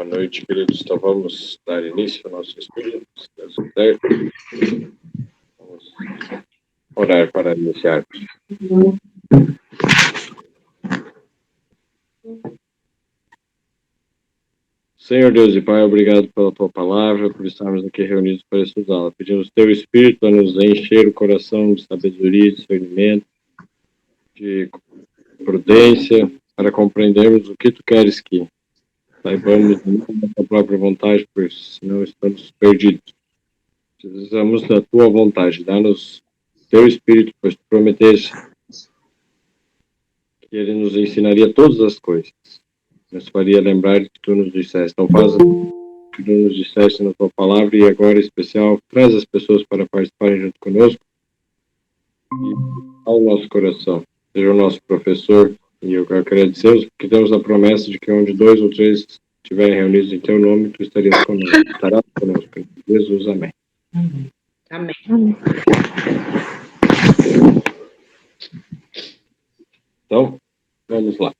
Boa noite, queridos. Então vamos dar início ao nosso estudo. Se Deus quiser. Vamos orar para iniciar. Senhor Deus e Pai, obrigado pela Tua palavra, por estarmos aqui reunidos para estudá-la. Pedimos Teu Espírito a nos encher o coração de sabedoria, de discernimento, de prudência, para compreendermos o que Tu queres que saibamos não da Tua própria vontade, pois senão estamos perdidos. Precisamos da Tua vontade. Dá-nos Teu Espírito, pois Tu prometeste que Ele nos ensinaria todas as coisas. Nos faria lembrar que Tu nos disseste. Então faz o que Tu nos disseste na Tua palavra e agora, em especial, traz as pessoas para participarem junto conosco e ao nosso coração. Seja o nosso professor e eu agradecemos porque temos a promessa de que onde 2 ou 3 estiverem reunidos em Teu nome, Tu estarias conosco. Estarás conosco. Em Jesus, amém. Amém. Então, vamos lá.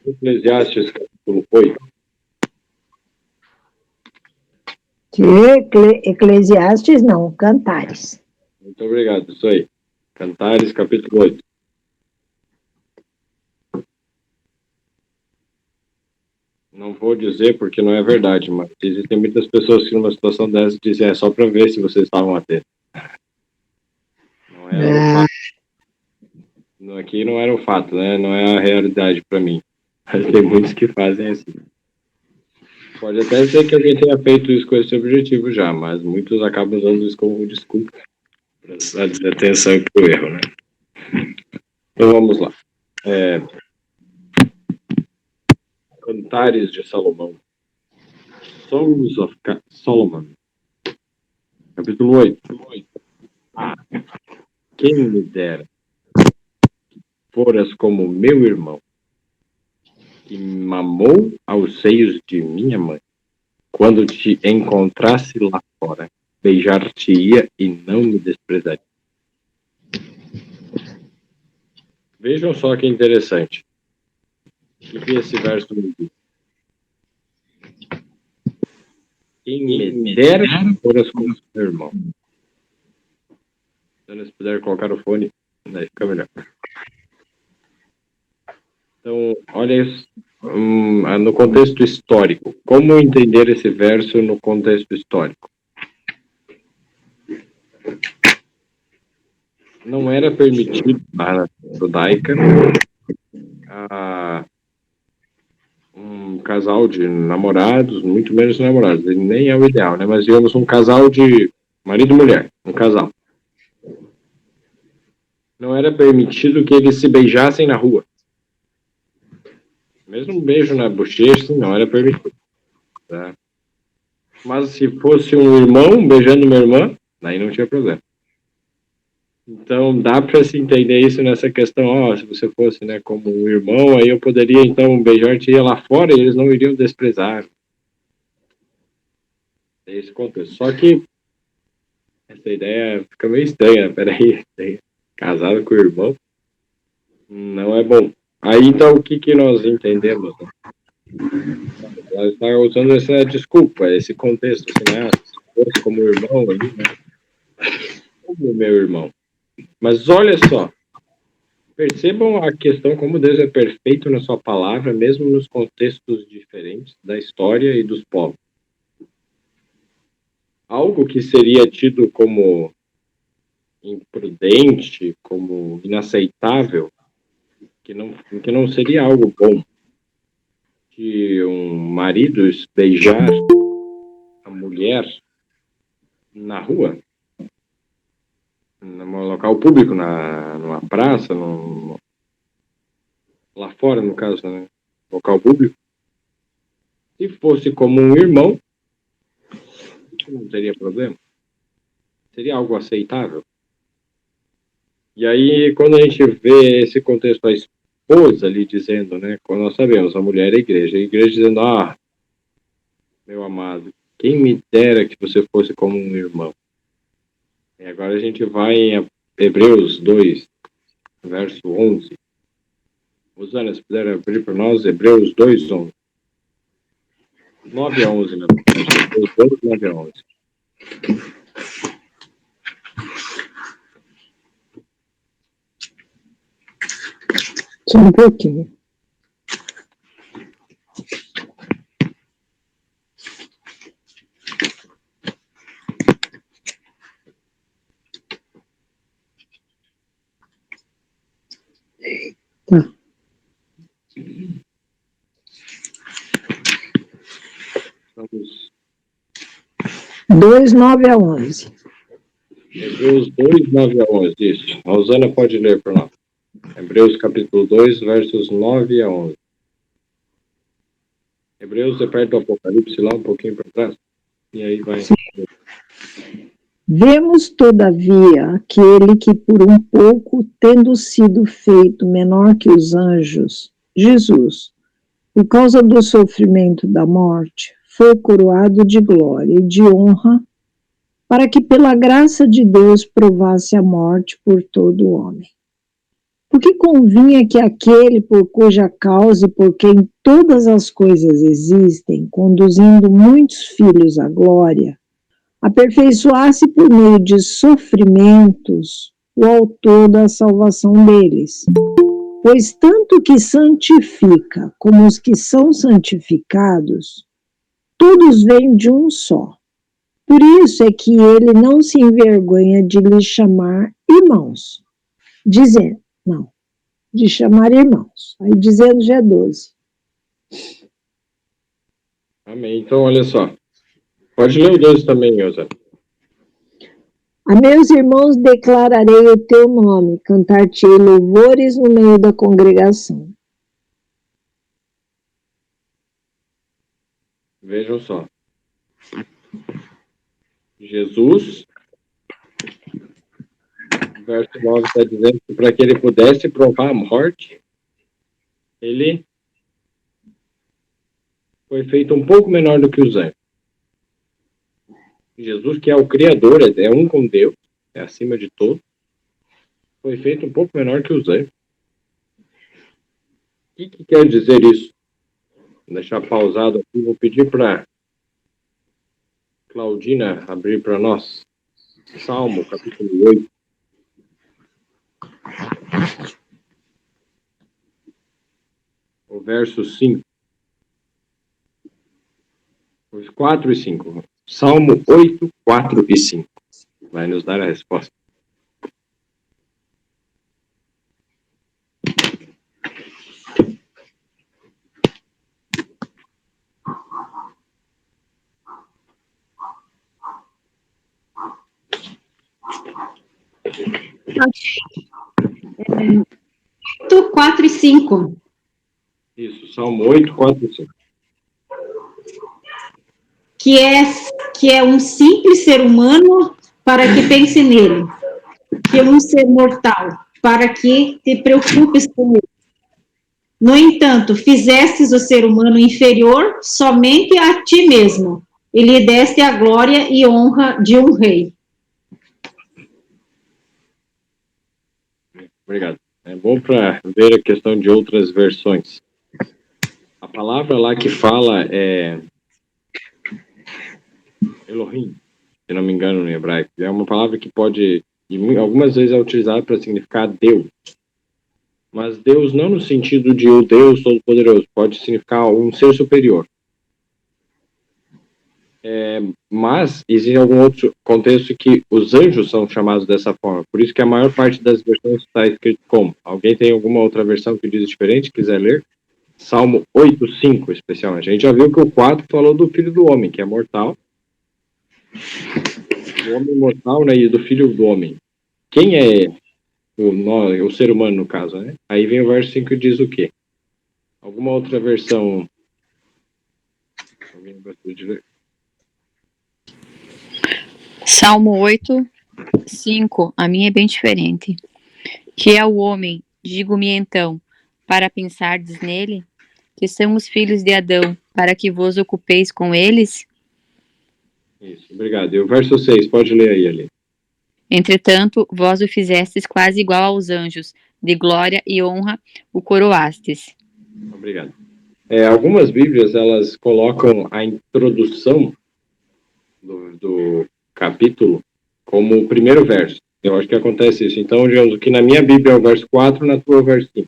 Eclesiastes, capítulo 8. Eclesiastes não, Cantares. Muito obrigado, isso aí. Cantares, capítulo 8. Não vou dizer porque não é verdade, mas existem muitas pessoas que numa situação dessa dizem é só para ver se vocês estavam atentos. Não era um fato. Aqui não era um fato, né? Não é a realidade para mim. Mas tem muitos que fazem assim. Pode até ser que alguém tenha feito isso com esse objetivo já, mas muitos acabam usando isso como desculpa para a desatenção e para o erro, né? Então vamos lá. Cantares de Salomão. Songs of Solomon. Capítulo 8. Quem me dera foras como meu irmão, que mamou aos seios de minha mãe. Quando te encontrasse lá fora, beijar-te-ia e não me desprezaria. Vejam só que interessante. O que esse verso me diz? Quem me dera foras como meu irmão. Se puder colocar o fone, daí fica melhor. Então, olha isso. No contexto histórico. Como entender esse verso no contexto histórico? Não era permitido na nação judaica um casal de namorados, muito menos namorados, ele nem é o ideal, né? Mas digamos um casal de marido e mulher, um casal. Não era permitido que eles se beijassem na rua. Mesmo um beijo na bochecha, não era permitido. Tá? Mas se fosse um irmão beijando uma irmã, aí não tinha problema. Então, dá para se entender isso nessa questão, se você fosse, né, como um irmão, aí eu poderia, então, beijar-te lá fora e eles não iriam desprezar. É esse contexto. Só que essa ideia fica meio estranha. Peraí, casado com o irmão não é bom. Aí, então, o que nós entendemos? Né? Ela está usando essa desculpa, esse contexto, assim, né? Se fosse como irmão ali, né? Como meu irmão. Mas olha só, percebam a questão como Deus é perfeito na sua palavra, mesmo nos contextos diferentes da história e dos povos. Algo que seria tido como imprudente, como inaceitável, que não seria algo bom, de um marido beijar a mulher na rua, num local público, numa praça, lá fora, no caso, né? Local público. Se fosse como um irmão, não teria problema. Seria algo aceitável. E aí, quando a gente vê esse contexto, a esposa ali dizendo, né? Quando nós sabemos, a mulher é a igreja dizendo, meu amado, quem me dera que você fosse como um irmão. E agora a gente vai em Hebreus 2, verso 11. Rosana, se puder abrir para nós, Hebreus 2, 11. 9 a 11, né? Hebreus 2, 9 a 11. Só um pouquinho. Tá. Vamos. 2, 9 a 11. Hebreus 2, 9 a 11. Isso. A Rosana pode ler para nós. Hebreus capítulo 2, versos 9 a 11. Hebreus é perto do Apocalipse, lá um pouquinho para trás. E aí vai. Vemos, todavia, aquele que por um pouco, tendo sido feito menor que os anjos, Jesus, por causa do sofrimento da morte, foi coroado de glória e de honra, para que pela graça de Deus provasse a morte por todo o homem. Porque convinha que aquele por cuja causa e por quem todas as coisas existem, conduzindo muitos filhos à glória, aperfeiçoasse por meio de sofrimentos o autor da salvação deles. Pois tanto que santifica como os que são santificados, todos vêm de um só. Por isso é que ele não se envergonha de lhes chamar irmãos, dizendo, não, de chamar irmãos. Aí dizendo já é 12. Amém. Então, olha só. Pode ler o 2 também, Elza. A meus irmãos declararei o teu nome, cantar-te-ei louvores no meio da congregação. Vejam só. Jesus, verso 9 está dizendo que para que ele pudesse provar a morte, ele foi feito um pouco menor do que os anjos. Jesus, que é o Criador, é um com Deus, é acima de todos, foi feito um pouco menor que os anjos. O que quer dizer isso? Vou deixar pausado aqui, vou pedir para Claudina abrir para nós. Salmo, capítulo 8. O verso 5. Os 4 e 5. Salmo 8, 4 e 5. Vai nos dar a resposta. É, 8, 4 e 5. Isso, Salmo 8, 4 e 5. Que é um simples ser humano para que pense nele, que é um ser mortal para que te preocupes com ele. No entanto, fizestes o ser humano inferior somente a ti mesmo, e lhe deste a glória e honra de um rei. Obrigado. É bom para ver a questão de outras versões. A palavra lá que fala é Elohim, se não me engano, no hebraico. É uma palavra que pode, algumas vezes é utilizada para significar Deus. Mas Deus não no sentido de o Deus Todo-Poderoso, pode significar um ser superior. Mas existe algum outro contexto que os anjos são chamados dessa forma. Por isso que a maior parte das versões está escrito como. Alguém tem alguma outra versão que diz diferente, quiser ler? Salmo 8, 5, especialmente. A gente já viu que o 4 falou do filho do homem, que é mortal. Do homem mortal, né, e do filho do homem. Quem é o ser humano, no caso, né? Aí vem o verso 5 e diz o quê? Alguma outra versão? Alguém gostaria de ler? Salmo 8, 5, a minha é bem diferente. Que é o homem, digo-me então, para pensardes nele, que são os filhos de Adão, para que vos ocupeis com eles? Isso, obrigado. E o verso 6, pode ler aí, ali. Entretanto, vós o fizestes quase igual aos anjos, de glória e honra o coroastes. Obrigado. Algumas Bíblias, elas colocam a introdução do capítulo como o primeiro verso. Eu acho que acontece isso. Então, digamos, que na minha Bíblia é o verso 4, na tua é o verso 5.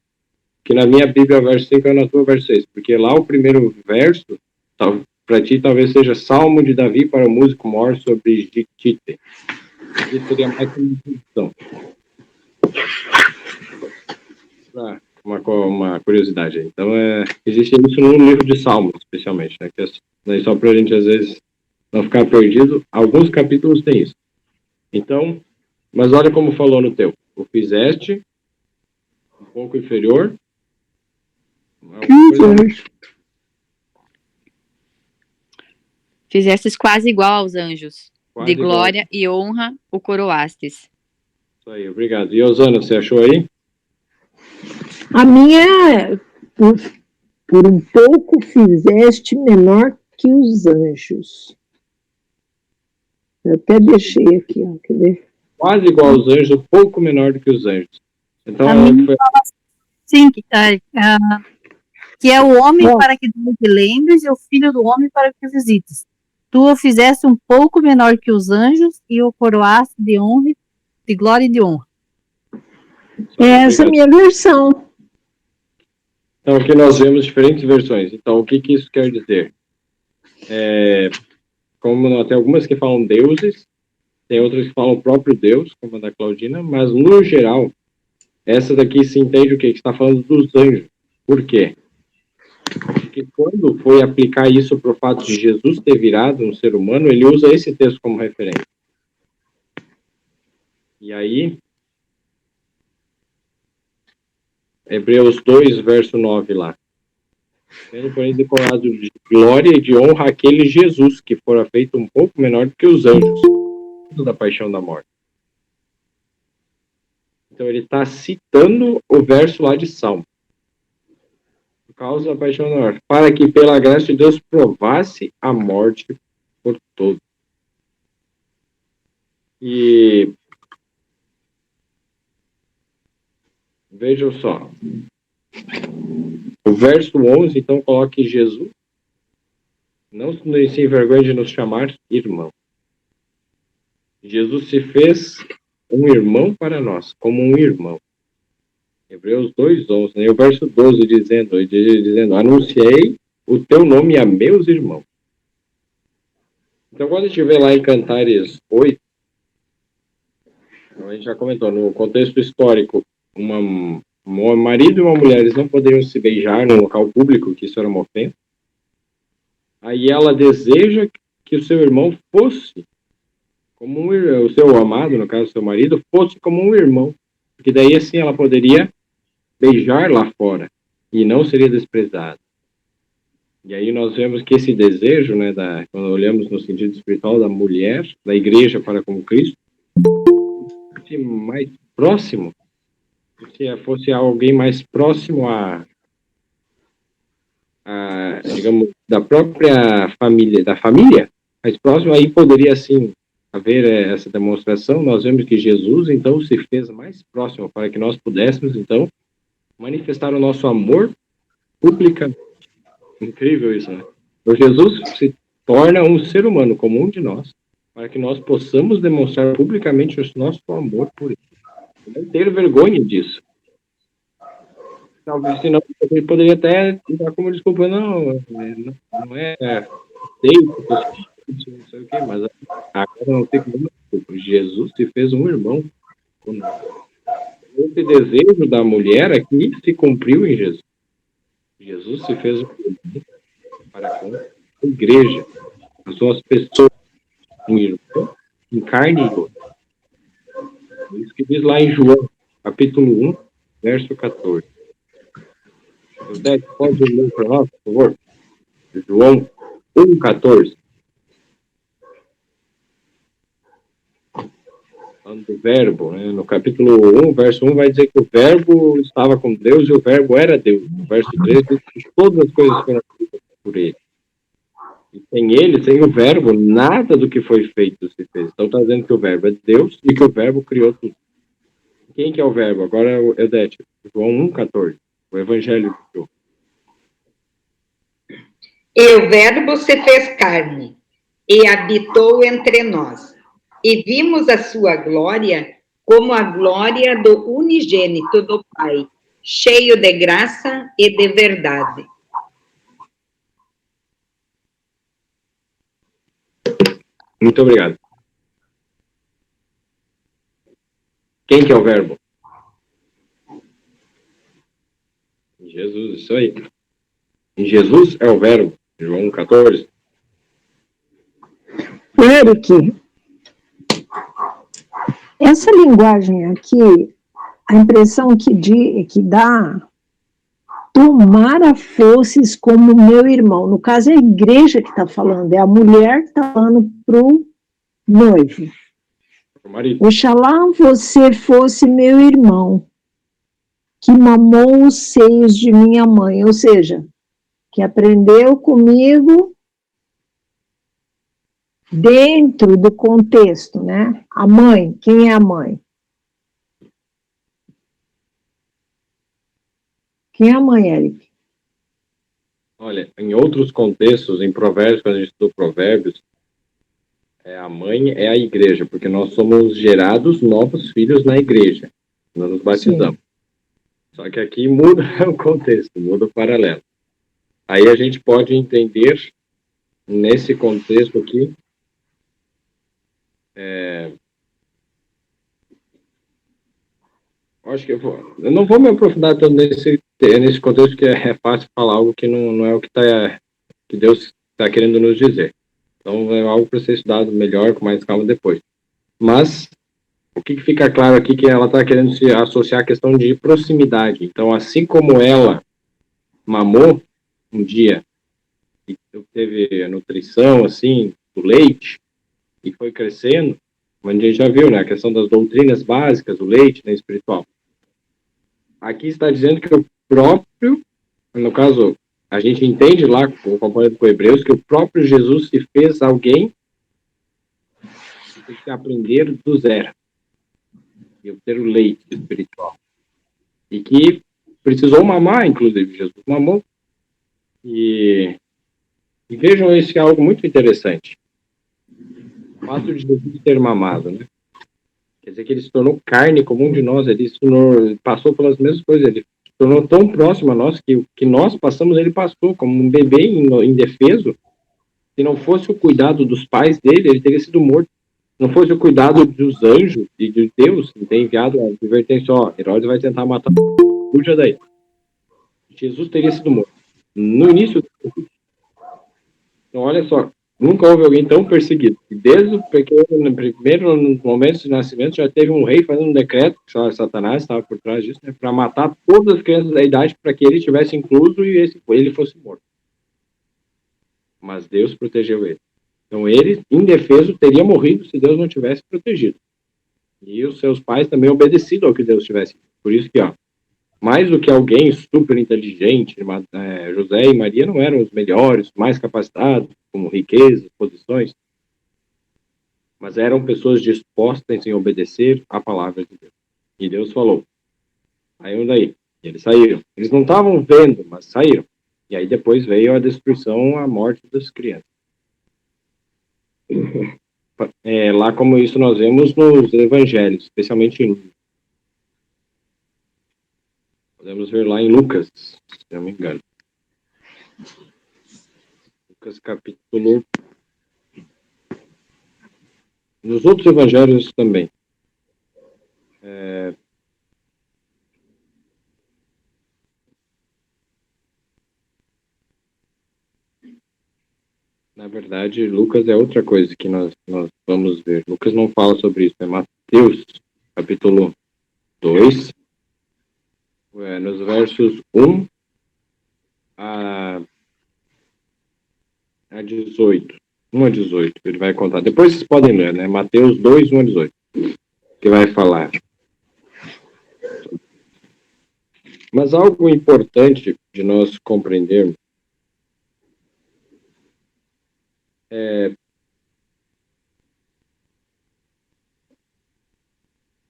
Que na minha Bíblia é o verso 5, é na tua é o verso 6. Porque lá o primeiro verso, para ti, talvez seja Salmo de Davi para o músico mor sobre Gittite. Isso seria mais uma introdução. Uma curiosidade. Então, existe isso no livro de Salmos, especialmente, né? Que é só para a gente, às vezes, não ficar perdido. Alguns capítulos tem isso. Então, mas olha como falou no teu. O fizeste um pouco inferior. Fizestes quase igual aos anjos. Quase de glória e honra o coroastes. Isso aí, obrigado. E Osana, você achou aí? A minha, por um pouco fizeste menor que os anjos. Eu até deixei aqui, ó, quer ver? Quase igual aos anjos, um pouco menor do que os anjos. Então, sim, que é o homem para que te lembres e o filho do homem para que visites. Tu o fizeste um pouco menor que os anjos e o coroaste de honra, de glória e de honra. Essa é a minha versão. Então, aqui nós vemos diferentes versões. Então, o que isso quer dizer? Como tem algumas que falam deuses, tem outras que falam o próprio Deus, como a da Claudina, mas, no geral, essa daqui se entende o quê? Que está falando dos anjos. Por quê? Porque quando foi aplicar isso para o fato de Jesus ter virado um ser humano, ele usa esse texto como referência. E aí, Hebreus 2, verso 9 lá. Sendo, porém, decorado de glória e de honra aquele Jesus, que fora feito um pouco menor do que os anjos, da paixão da morte. Então, ele está citando o verso lá de Salmo. Por causa da paixão da morte. Para que, pela graça de Deus, provasse a morte por todos. E vejam só. O verso 11, então, coloca que Jesus não se envergonha de nos chamar irmão. Jesus se fez um irmão para nós, como um irmão. Hebreus 2:11, né? O verso 12 dizendo, anunciei o teu nome a meus irmãos. Então, quando a gente vê lá em Cantares 8, a gente já comentou, no contexto histórico, um marido e uma mulher, eles não poderiam se beijar no local público, que isso era uma ofensa. Aí ela deseja que o seu irmão fosse, como o seu amado, no caso, o seu marido, fosse como um irmão. Porque daí, assim, ela poderia beijar lá fora e não seria desprezada. E aí nós vemos que esse desejo, né, quando olhamos no sentido espiritual da mulher, da igreja para com Cristo, fosse mais próximo, se fosse alguém mais próximo digamos, da própria família, mais próximo, aí poderia, assim, haver essa demonstração. Nós vemos que Jesus, então, se fez mais próximo para que nós pudéssemos, então, manifestar o nosso amor publicamente. Incrível isso, né? Então, Jesus se torna um ser humano como um de nós, para que nós possamos demonstrar publicamente o nosso amor por ele. Não ter vergonha disso. Talvez, senão, ele poderia até dar como desculpa, não é feito, não sei o quê, mas agora não tem como desculpa. Jesus se fez um irmão conosco. Esse desejo da mulher aqui se cumpriu em Jesus. Jesus se fez um irmão para com a igreja, as suas pessoas, um irmão em carne e osso. Isso que diz lá em João, capítulo 1, verso 14. O Débora, pode ler para nós, por favor? João 1, 14. Falando do verbo, né? No capítulo 1, verso 1, vai dizer que o verbo estava com Deus e o verbo era Deus. No verso 3, diz que todas as coisas foram feitas por ele. E sem ele, sem o verbo, nada do que foi feito se fez. Então está dizendo que o verbo é Deus e que o verbo criou tudo. Quem que é o verbo? Agora é o Edete. João 1,14. O Evangelho de João. E o Verbo se fez carne e habitou entre nós. E vimos a sua glória como a glória do unigênito do Pai, cheio de graça e de verdade. Muito obrigado. Quem que é o verbo? Jesus, isso aí. E Jesus é o verbo. João 14. Eric, essa linguagem aqui, a impressão que dá, tomara fosses como meu irmão. No caso, é a igreja que está falando, é a mulher que está falando para o noivo. O marido. Oxalá você fosse meu irmão, que mamou os seios de minha mãe, ou seja, que aprendeu comigo dentro do contexto, né? A mãe, quem é a mãe? Quem é a mãe, Eric? Olha, em outros contextos, em Provérbios, quando a gente estuda Provérbios, a mãe é a igreja, porque nós somos gerados novos filhos na igreja. Nós nos batizamos. Sim. Só que aqui muda o contexto, muda o paralelo. Aí a gente pode entender, nesse contexto aqui, acho que eu não vou me aprofundar tanto nesse contexto, porque é fácil falar algo que não é o que Deus está querendo nos dizer. Então é algo para ser estudado melhor, com mais calma depois. Mas o que fica claro aqui é que ela está querendo se associar à questão de proximidade. Então, assim como ela mamou um dia e teve a nutrição, assim, do leite, e foi crescendo, mas a gente já viu, né, a questão das doutrinas básicas do leite, né, espiritual. Aqui está dizendo que o próprio, no caso, a gente entende lá, comparando com Hebreus, que o próprio Jesus se fez alguém que tem que aprender do zero. E obter o leite espiritual. E que precisou mamar, inclusive, Jesus mamou. E vejam, esse é algo muito interessante. O fato de Jesus ter mamado, né? Quer dizer que ele se tornou carne como um de nós, ele passou pelas mesmas coisas, ele se tornou tão próximo a nós que o que nós passamos, ele passou, como um bebê indefeso. Se não fosse o cuidado dos pais dele, ele teria sido morto. Se não fosse o cuidado dos anjos e de Deus, que tem enviado a advertência, Herodes vai tentar matar, puxa daí. Jesus teria sido morto. No início, então olha só, nunca houve alguém tão perseguido. E desde o primeiro momento de nascimento, já teve um rei fazendo um decreto, que Satanás estava por trás disso, né, para matar todas as crianças da idade, para que ele estivesse incluso e ele fosse morto. Mas Deus protegeu ele. Então ele, indefeso, teria morrido se Deus não tivesse protegido. E os seus pais também obedecido ao que Deus tivesse. Por isso que, mais do que alguém super inteligente, José e Maria não eram os melhores, mais capacitados, como riquezas, posições, mas eram pessoas dispostas em obedecer à palavra de Deus. E Deus falou. Aí daí, eles saíram. Eles não estavam vendo, mas saíram. E aí depois veio a destruição, a morte das crianças. Lá como isso nós vemos nos evangelhos, especialmente em podemos ver lá em Lucas, se não me engano. Lucas capítulo... Nos outros evangelhos também. Na verdade, Lucas é outra coisa que nós vamos ver. Lucas não fala sobre isso, é Mateus, capítulo 2, nos versos 1 a 18. 1 a 18, ele vai contar. Depois vocês podem ler, né? Mateus 2, 1 a 18, que vai falar. Mas algo importante de nós compreendermos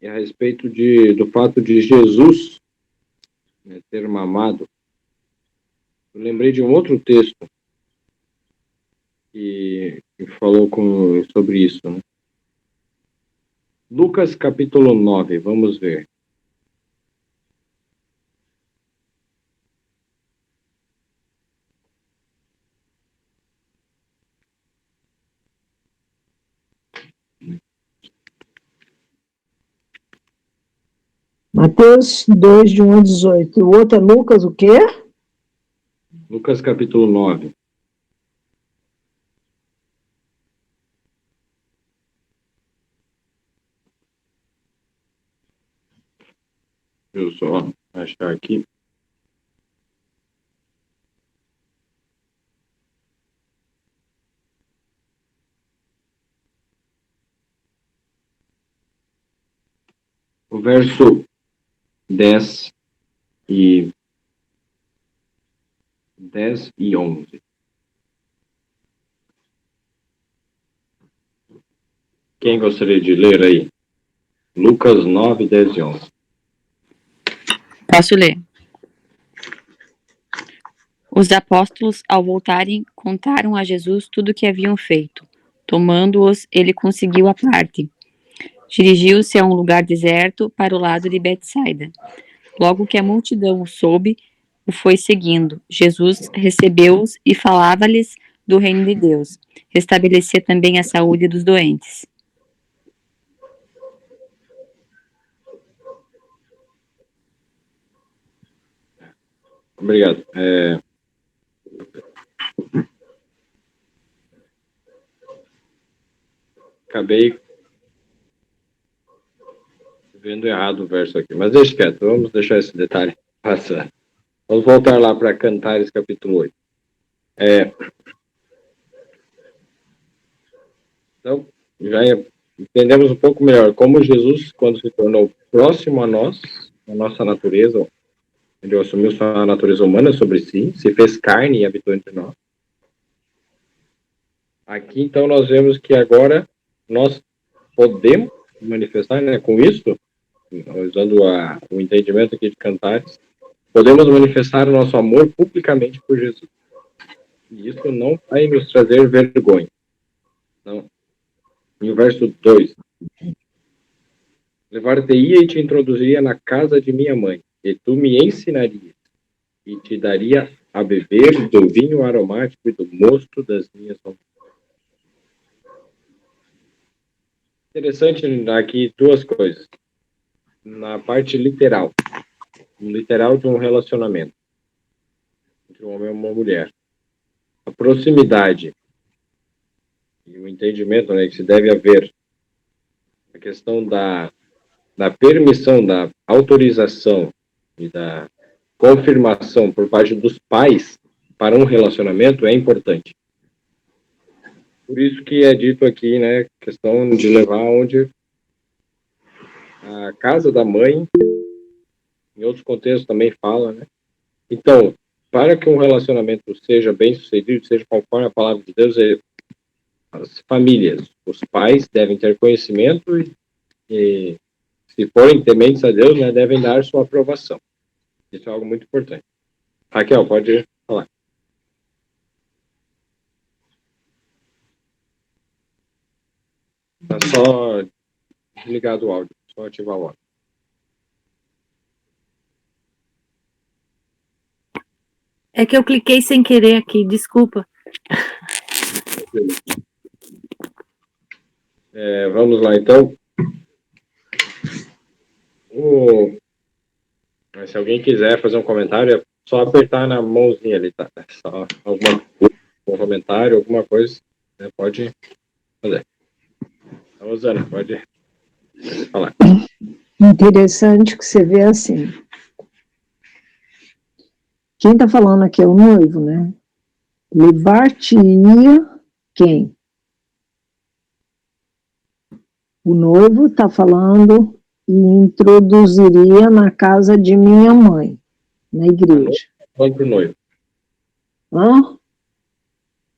é a respeito do fato de Jesus, né, ter mamado. Eu lembrei de um outro texto que falou sobre isso, né? Lucas capítulo 9, vamos ver. Mateus 2, de 1 a 18. E o outro é Lucas, o quê? Lucas capítulo 9. Deixa eu só achar aqui. O verso 10 e 11. Quem gostaria de ler aí? Lucas 9, 10 e 11. Posso ler. Os apóstolos, ao voltarem, contaram a Jesus tudo o que haviam feito. Tomando-os, ele conseguiu a parte. Dirigiu-se a um lugar deserto, para o lado de Betsaida. Logo que a multidão o soube, o foi seguindo. Jesus recebeu-os e falava-lhes do reino de Deus. Restabelecia também a saúde dos doentes. Obrigado. Acabei vendo errado o verso aqui, mas deixa quieto, vamos deixar esse detalhe passar. Vamos voltar lá para Cantares capítulo 8. Então, já entendemos um pouco melhor como Jesus, quando se tornou próximo a nós, a nossa natureza, ele assumiu sua natureza humana sobre si, se fez carne e habitou entre nós. Aqui, então, nós vemos que agora nós podemos manifestar, né, com isso, usando o entendimento aqui de Cantares, podemos manifestar o nosso amor publicamente por Jesus. E isso não vai nos trazer vergonha. Não. Em o verso 2, levar-te-ia e te introduziria na casa de minha mãe, e tu me ensinarias, e te daria a beber do vinho aromático e do mosto das minhas mãos. Interessante aqui duas coisas. Na parte literal de um relacionamento entre um homem e uma mulher. A proximidade e o entendimento, né, que se deve haver a questão da permissão, da autorização e da confirmação por parte dos pais para um relacionamento é importante. Por isso que é dito aqui, né, questão de levar onde a casa da mãe, em outros contextos também fala, né? Então, para que um relacionamento seja bem sucedido, seja conforme a palavra de Deus, as famílias, os pais devem ter conhecimento e se forem tementes a Deus, né, devem dar sua aprovação. Isso é algo muito importante. Raquel, pode falar. Tá só desligado o áudio, só ativar o áudio. É que eu cliquei sem querer aqui, desculpa. Vamos lá, então. Se alguém quiser fazer um comentário, é só apertar na mãozinha ali, tá? Só algum comentário, alguma coisa, né? Pode fazer. Então, Rosana, pode falar. Interessante que você vê assim. Quem está falando aqui é o noivo, né? Levar-te-ia quem? O noivo está falando e introduziria na casa de minha mãe, na igreja. Falando para o noivo. Hã?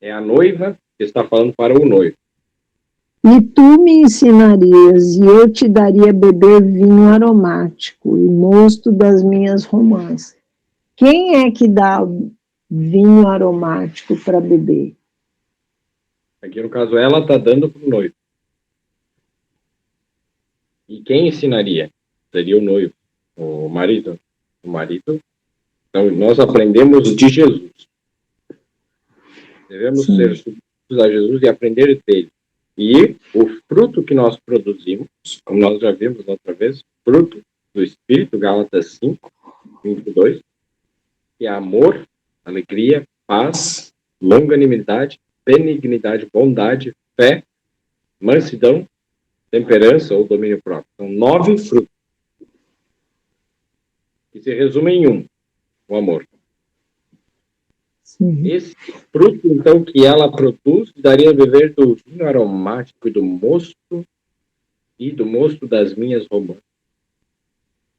É a noiva que está falando para o noivo. E tu me ensinarias, e eu te daria a beber vinho aromático e mosto das minhas romãs. Quem é que dá vinho aromático para beber? Aqui, no caso, ela está dando para o noivo. E quem ensinaria? Seria o noivo, o marido. O marido. Então, nós aprendemos de Jesus. Devemos ser submissos a Jesus e aprender dele. E o fruto que nós produzimos, como nós já vimos outra vez, fruto do Espírito, Gálatas 5, 22, que é amor, alegria, paz, longanimidade, benignidade, bondade, fé, mansidão, temperança ou domínio próprio. São 9 frutos, que se resumem em um, o amor. Sim. Esse fruto, então, que ela produz, daria a beber do vinho aromático e do mosto das minhas romãs.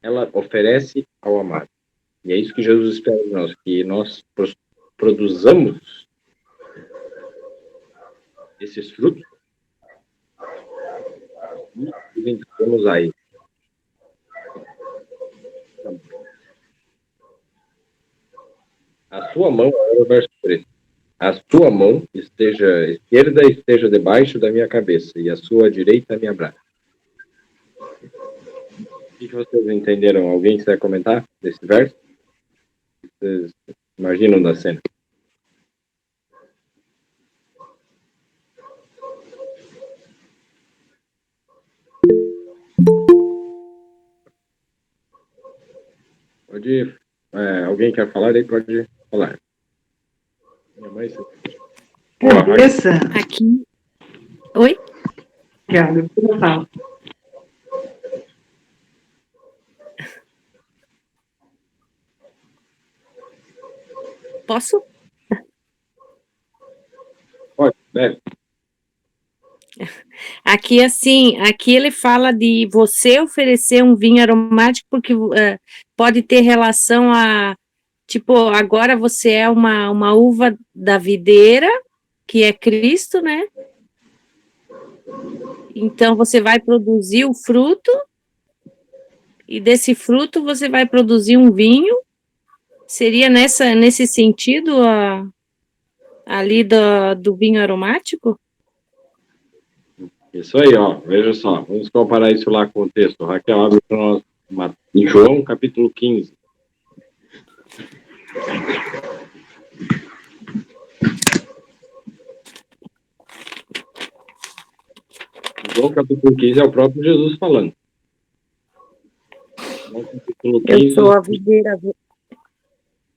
Ela oferece ao amado. E é isso que Jesus espera de nós, que nós produzamos esses frutos e os entregamos a ele. A sua mão, agora o verso 3. A sua mão esquerda esteja debaixo da minha cabeça e a sua direita me abraça. O que vocês entenderam? Alguém quiser comentar desse verso? Vocês imaginam da cena? Pode. Alguém quer falar? Aí pode falar. Minha mãe. Cabeça. Aqui. Oi? Obrigada, eu falo. Posso? Pode, deve. Aqui, assim, aqui ele fala de você oferecer um vinho aromático porque pode ter relação a, tipo, agora você é uma uva da videira, que é Cristo, né? Então, você vai produzir o fruto, e desse fruto você vai produzir um vinho. Seria nesse sentido ali do vinho aromático? Isso aí, ó. Veja só. Vamos comparar isso lá com o texto. Raquel, abre para nós em João, capítulo 15. João, capítulo 15 é o próprio Jesus falando. João, capítulo 15,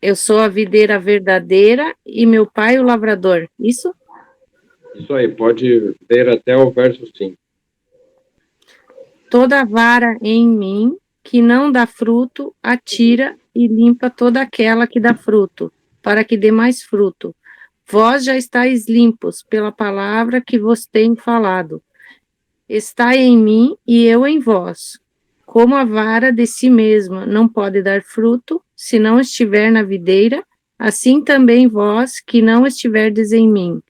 Eu sou a videira verdadeira e meu pai o lavrador. Isso? Isso aí, pode ler até o verso 5. Toda vara em mim que não dá fruto, atira e limpa toda aquela que dá fruto, para que dê mais fruto. Vós já estáis limpos pela palavra que vos tenho falado. Estai em mim e eu em vós. Como a vara de si mesma não pode dar fruto, se não estiver na videira, assim também vós que não estiverdes em mim.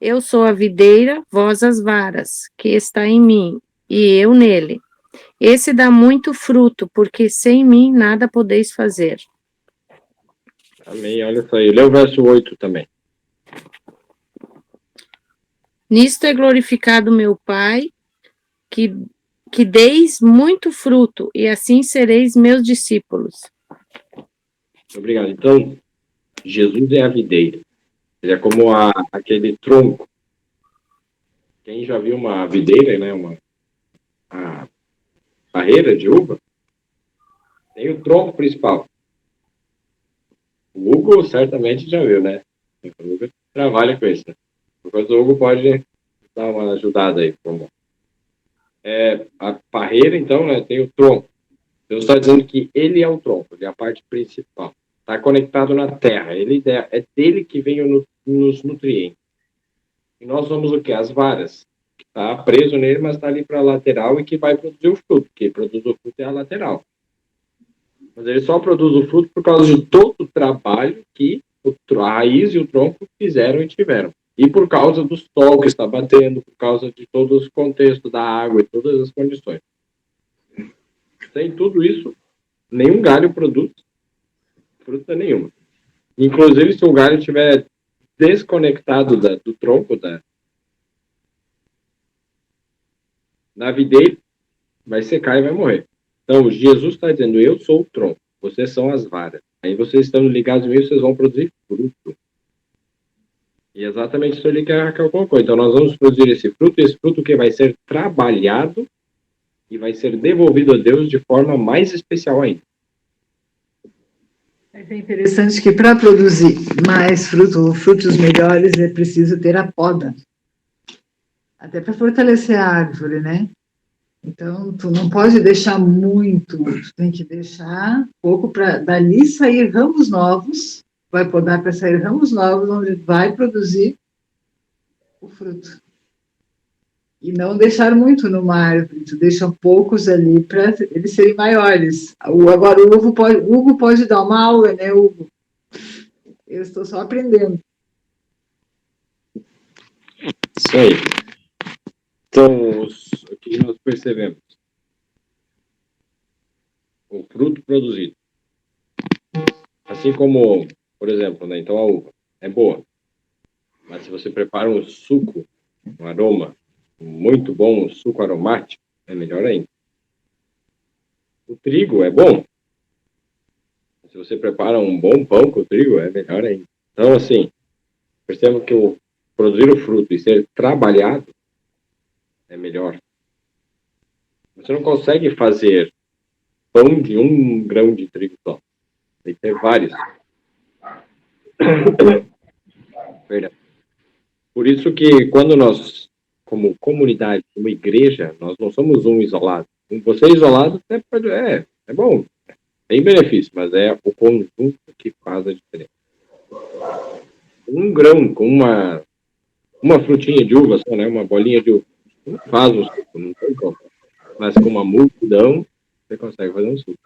Eu sou a videira, vós as varas, que está em mim, e eu nele. Esse dá muito fruto, porque sem mim nada podeis fazer. Amém, olha isso aí. Lê o verso 8 também. Nisto é glorificado meu Pai, que deis muito fruto, e assim sereis meus discípulos. Obrigado. Então, Jesus é a videira. Ele é como aquele tronco. Quem já viu uma videira, né? A barreira de uva, tem o tronco principal. O Hugo certamente já viu, né? O Hugo trabalha com isso, né? Depois o Hugo pode dar uma ajudada aí. Como a parreira, então, né, tem o tronco. Deus está dizendo que ele é o tronco, ele é a parte principal. Está conectado na terra. É dele que vem nos nutrientes. E nós somos o quê? As varas. Está preso nele, mas está ali para a lateral e que vai produzir o fruto. Quem produz o fruto é a lateral. Mas ele só produz o fruto por causa de todo o trabalho que a raiz e o tronco fizeram e tiveram. E por causa do sol que está batendo, por causa de todo o contexto da água e todas as condições. Sem tudo isso, nenhum galho produz fruta nenhuma. Inclusive, se o galho estiver desconectado do tronco da videira, vai secar e vai morrer. Então, Jesus está dizendo, eu sou o tronco, vocês são as varas. Aí vocês estão ligados em mim, vocês vão produzir fruto. E exatamente isso ali que a Raquel colocou. Então, nós vamos produzir esse fruto que vai ser trabalhado e vai ser devolvido a Deus de forma mais especial ainda. É interessante que para produzir mais frutos melhores, é preciso ter a poda. Até para fortalecer a árvore, né? Então, tu não pode deixar muito, tu tem que deixar pouco para dali sair ramos novos, vai podar para sair ramos novos, onde vai produzir o fruto. E não deixar muito numa árvore, tu deixa poucos ali para eles serem maiores. Agora, o Hugo pode dar uma aula, né, Hugo? Eu estou só aprendendo. Isso aí. Então, o que nós percebemos? O fruto produzido. Assim como, por exemplo, né, então a uva é boa, mas se você prepara um suco, um aroma muito bom, um suco aromático, é melhor ainda. O trigo é bom. Se você prepara um bom pão com trigo, é melhor ainda. Então, assim, percebam que produzir o fruto e ser trabalhado é melhor. Você não consegue fazer pão de 1 grão de trigo só. Tem que ter vários. Verdade. Por isso que quando nós, como comunidade, como igreja, nós não somos um isolado. Você isolado é bom, tem benefício, mas é o conjunto que faz a diferença. 1 grão com uma frutinha de uva só, né? Uma bolinha de uva, não faz um suco, não tem como. Mas com uma multidão, você consegue fazer um suco.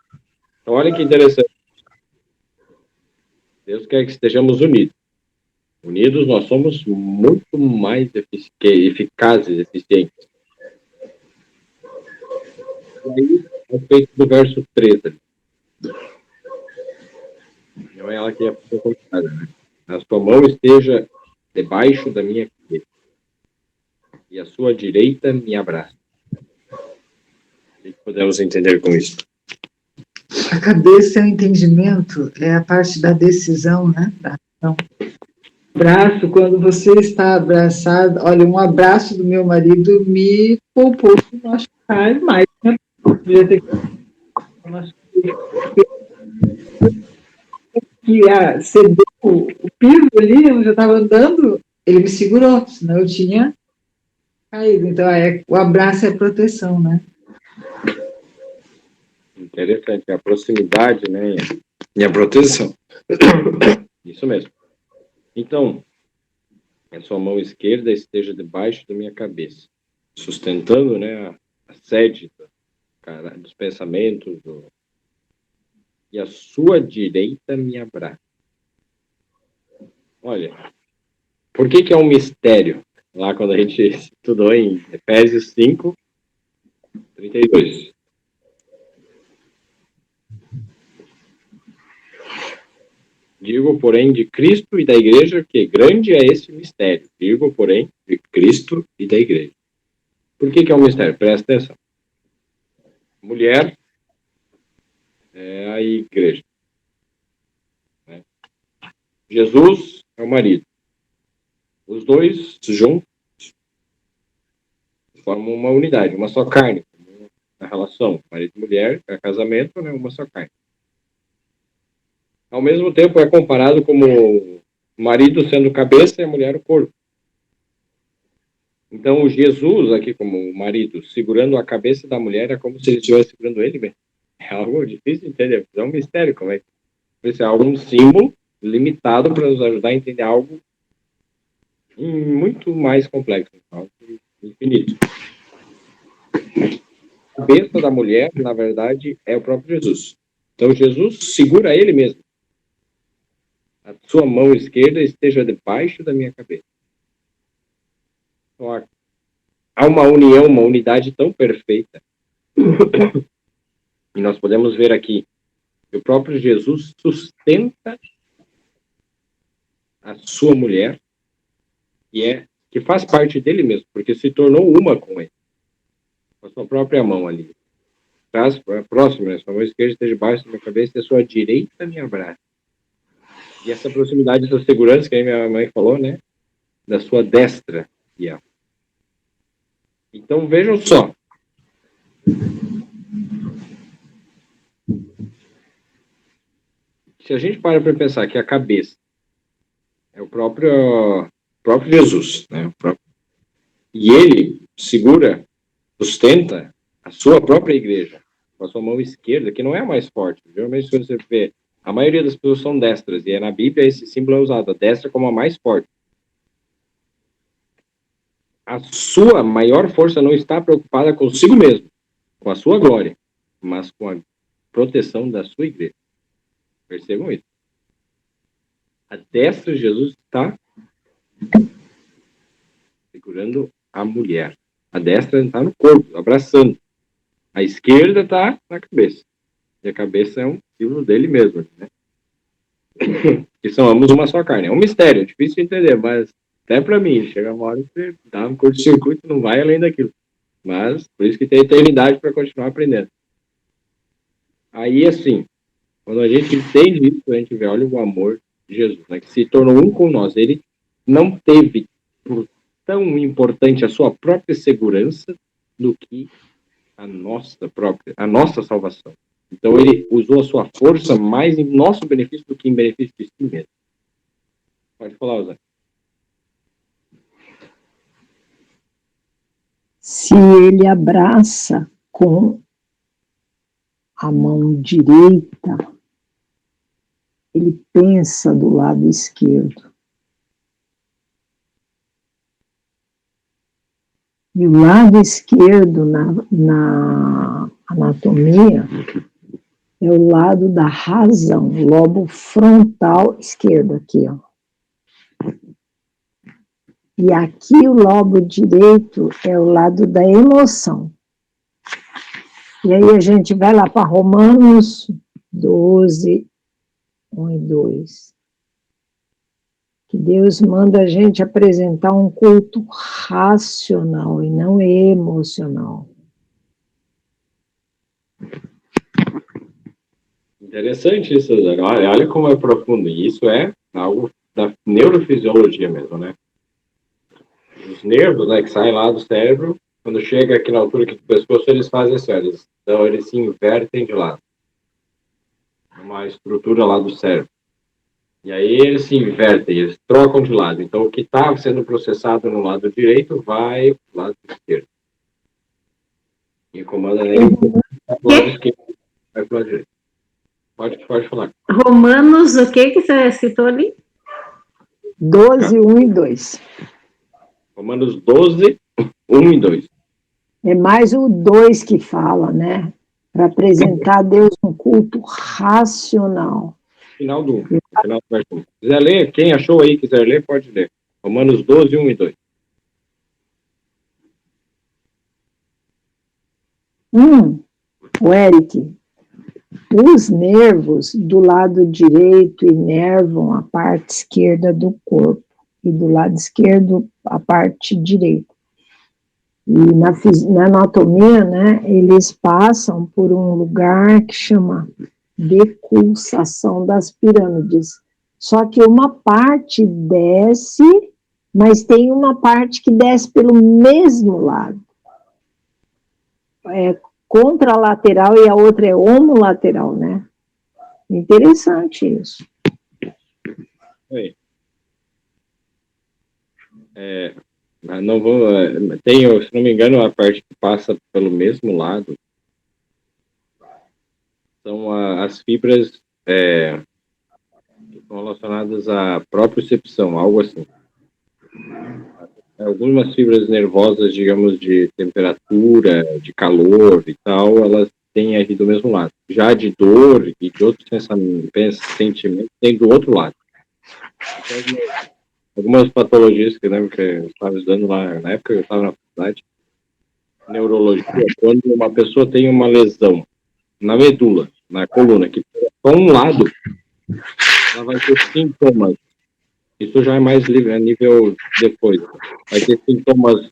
Então, olha que interessante. Deus quer que estejamos unidos. Unidos, nós somos muito mais eficazes, eficientes. E aí, a respeito do verso 3 ali. Não é ela que é colocada, né? A sua mão esteja debaixo da minha cabeça, e a sua direita me abraça. O que podemos entender com isso? A cabeça é o entendimento, é a parte da decisão, né? Da ação. Abraço, quando você está abraçado, olha, um abraço do meu marido me poupou de machucar mais, né? Podia ter que cedeu o piso ali, onde eu estava andando, ele me segurou, senão eu tinha caído. Então, o abraço é proteção, né? Interessante, a proximidade, né? E a proteção. Isso mesmo. Então, a sua mão esquerda esteja debaixo da minha cabeça, sustentando, né, a sede dos pensamentos, e a sua direita me abraça. Olha, por que é um mistério? Lá quando a gente estudou em Efésios 5, 32. Digo, porém, de Cristo e da igreja, que grande é esse mistério. Digo, porém, de Cristo e da igreja. Por que é um mistério? Presta atenção. Mulher é a igreja. Né? Jesus é o marido. Os dois juntos formam uma unidade, uma só carne. A relação marido e mulher, é casamento, né? Uma só carne. Ao mesmo tempo, é comparado como o marido sendo cabeça e a mulher o corpo. Então, o Jesus, aqui como o marido, segurando a cabeça da mulher, é como se ele estivesse segurando ele mesmo. É algo difícil de entender, é um mistério. Como é que... Isso é algum símbolo limitado para nos ajudar a entender algo muito mais complexo, algo infinito. A cabeça da mulher, na verdade, é o próprio Jesus. Então, Jesus segura ele mesmo. A sua mão esquerda esteja debaixo da minha cabeça. Então, há uma união, uma unidade tão perfeita. E nós podemos ver aqui que o próprio Jesus sustenta a sua mulher, que faz parte dele mesmo, porque se tornou uma com ele, com a sua própria mão ali. Traz próximo, né? Sua mão esquerda esteja debaixo da minha cabeça e a sua direita me abraça. E essa proximidade, essa segurança que a minha mãe falou, né? Da sua destra. Então, vejam só. Se a gente para pensar que a cabeça é o próprio Jesus, né? E ele segura, sustenta a sua própria igreja com a sua mão esquerda, que não é a mais forte. Geralmente, quando você vê, a maioria das pessoas são destras, e na Bíblia esse símbolo é usado, a destra como a mais forte. A sua maior força não está preocupada consigo mesmo, com a sua glória, mas com a proteção da sua igreja. Percebam isso. A destra de Jesus está segurando a mulher. A destra está no corpo, abraçando. A esquerda está na cabeça. E a cabeça é um símbolo dele mesmo, né? Que são ambos uma só carne. É um mistério, é difícil de entender, mas até para mim, chega uma hora que você dá um curto-circuito, não vai além daquilo. Mas, por isso que tem eternidade para continuar aprendendo. Aí, assim, quando a gente entende isso, a gente vê, olha o amor de Jesus, né, que se tornou um com nós. Ele não teve por tão importante a sua própria segurança do que a nossa salvação. Então, ele usou a sua força mais em nosso benefício do que em benefício de si mesmo. Pode falar, Zé. Se ele abraça com a mão direita, ele pensa do lado esquerdo. E o lado esquerdo na anatomia é o lado da razão, o lobo frontal esquerdo, aqui, ó. E aqui o lobo direito é o lado da emoção. E aí a gente vai lá para Romanos 12, 1 e 2. Que Deus manda a gente apresentar um culto racional e não emocional. Interessante isso, Zé. Olha como é profundo. E isso é algo da neurofisiologia mesmo, né? Os nervos, né, que saem lá do cérebro, quando chega aqui na altura aqui do pescoço, eles fazem isso. Então, eles se invertem de lado. Uma estrutura lá do cérebro. E aí eles se invertem, eles trocam de lado. Então, o que está sendo processado no lado direito vai para o lado esquerdo. E comanda nele o lado esquerdo vai para o lado direito. Pode falar. Romanos, o que você citou ali? 12, 1 e 2. Romanos 12, 1 e 2. É mais o 2 que fala, né? Para apresentar a Deus um culto racional. Final do verso 1. Quiser ler, quem achou aí, quiser ler, pode ler. Romanos 12, 1 e 2. O Eric, os nervos do lado direito inervam a parte esquerda do corpo e do lado esquerdo a parte direita. E na anatomia, né, eles passam por um lugar que chama decussação das pirâmides. Só que uma parte desce, mas tem uma parte que desce pelo mesmo lado. É contralateral e a outra é homolateral, né? Interessante isso. Oi. Não vou. Tem, se não me engano, a parte que passa pelo mesmo lado são as fibras que estão relacionadas à propriocepção, algo assim. Algumas fibras nervosas, digamos, de temperatura, de calor e tal, elas têm aqui do mesmo lado. Já de dor e de outros sentimentos, tem do outro lado. Então, algumas patologias que eu lembro que eu estava estudando lá, na época eu estava na faculdade, neurologia, quando uma pessoa tem uma lesão na medula, na coluna, que só um lado, ela vai ter sintomas. Isso já é mais livre, a nível depois. Vai ter sintomas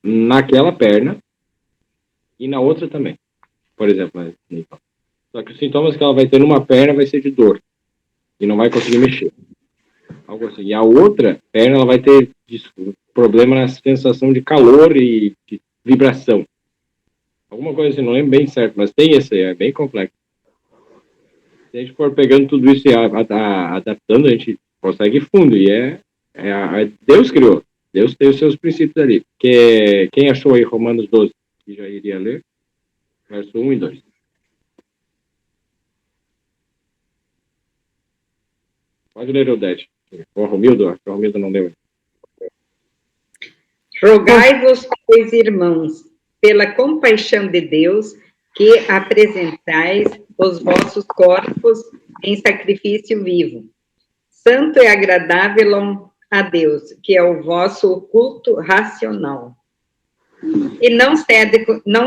naquela perna e na outra também. Por exemplo, né? Então. Só que os sintomas que ela vai ter numa perna vai ser de dor. E não vai conseguir mexer. Algo assim. E a outra perna, ela vai ter problema na sensação de calor e de vibração. Alguma coisa assim, não lembro bem certo, mas tem esse aí, é bem complexo. Se a gente for pegando tudo isso e adaptando, a gente consegue fundo. E Deus criou. Deus tem os seus princípios ali. Que, quem achou aí Romanos 12, que já iria ler? Verso 1 e 2. Pode ler o 10. O Romildo não leu. Rogai-vos, pois, irmãos, pela compaixão de Deus, que apresentais os vossos corpos em sacrifício vivo, santo e agradável a Deus, que é o vosso culto racional. E não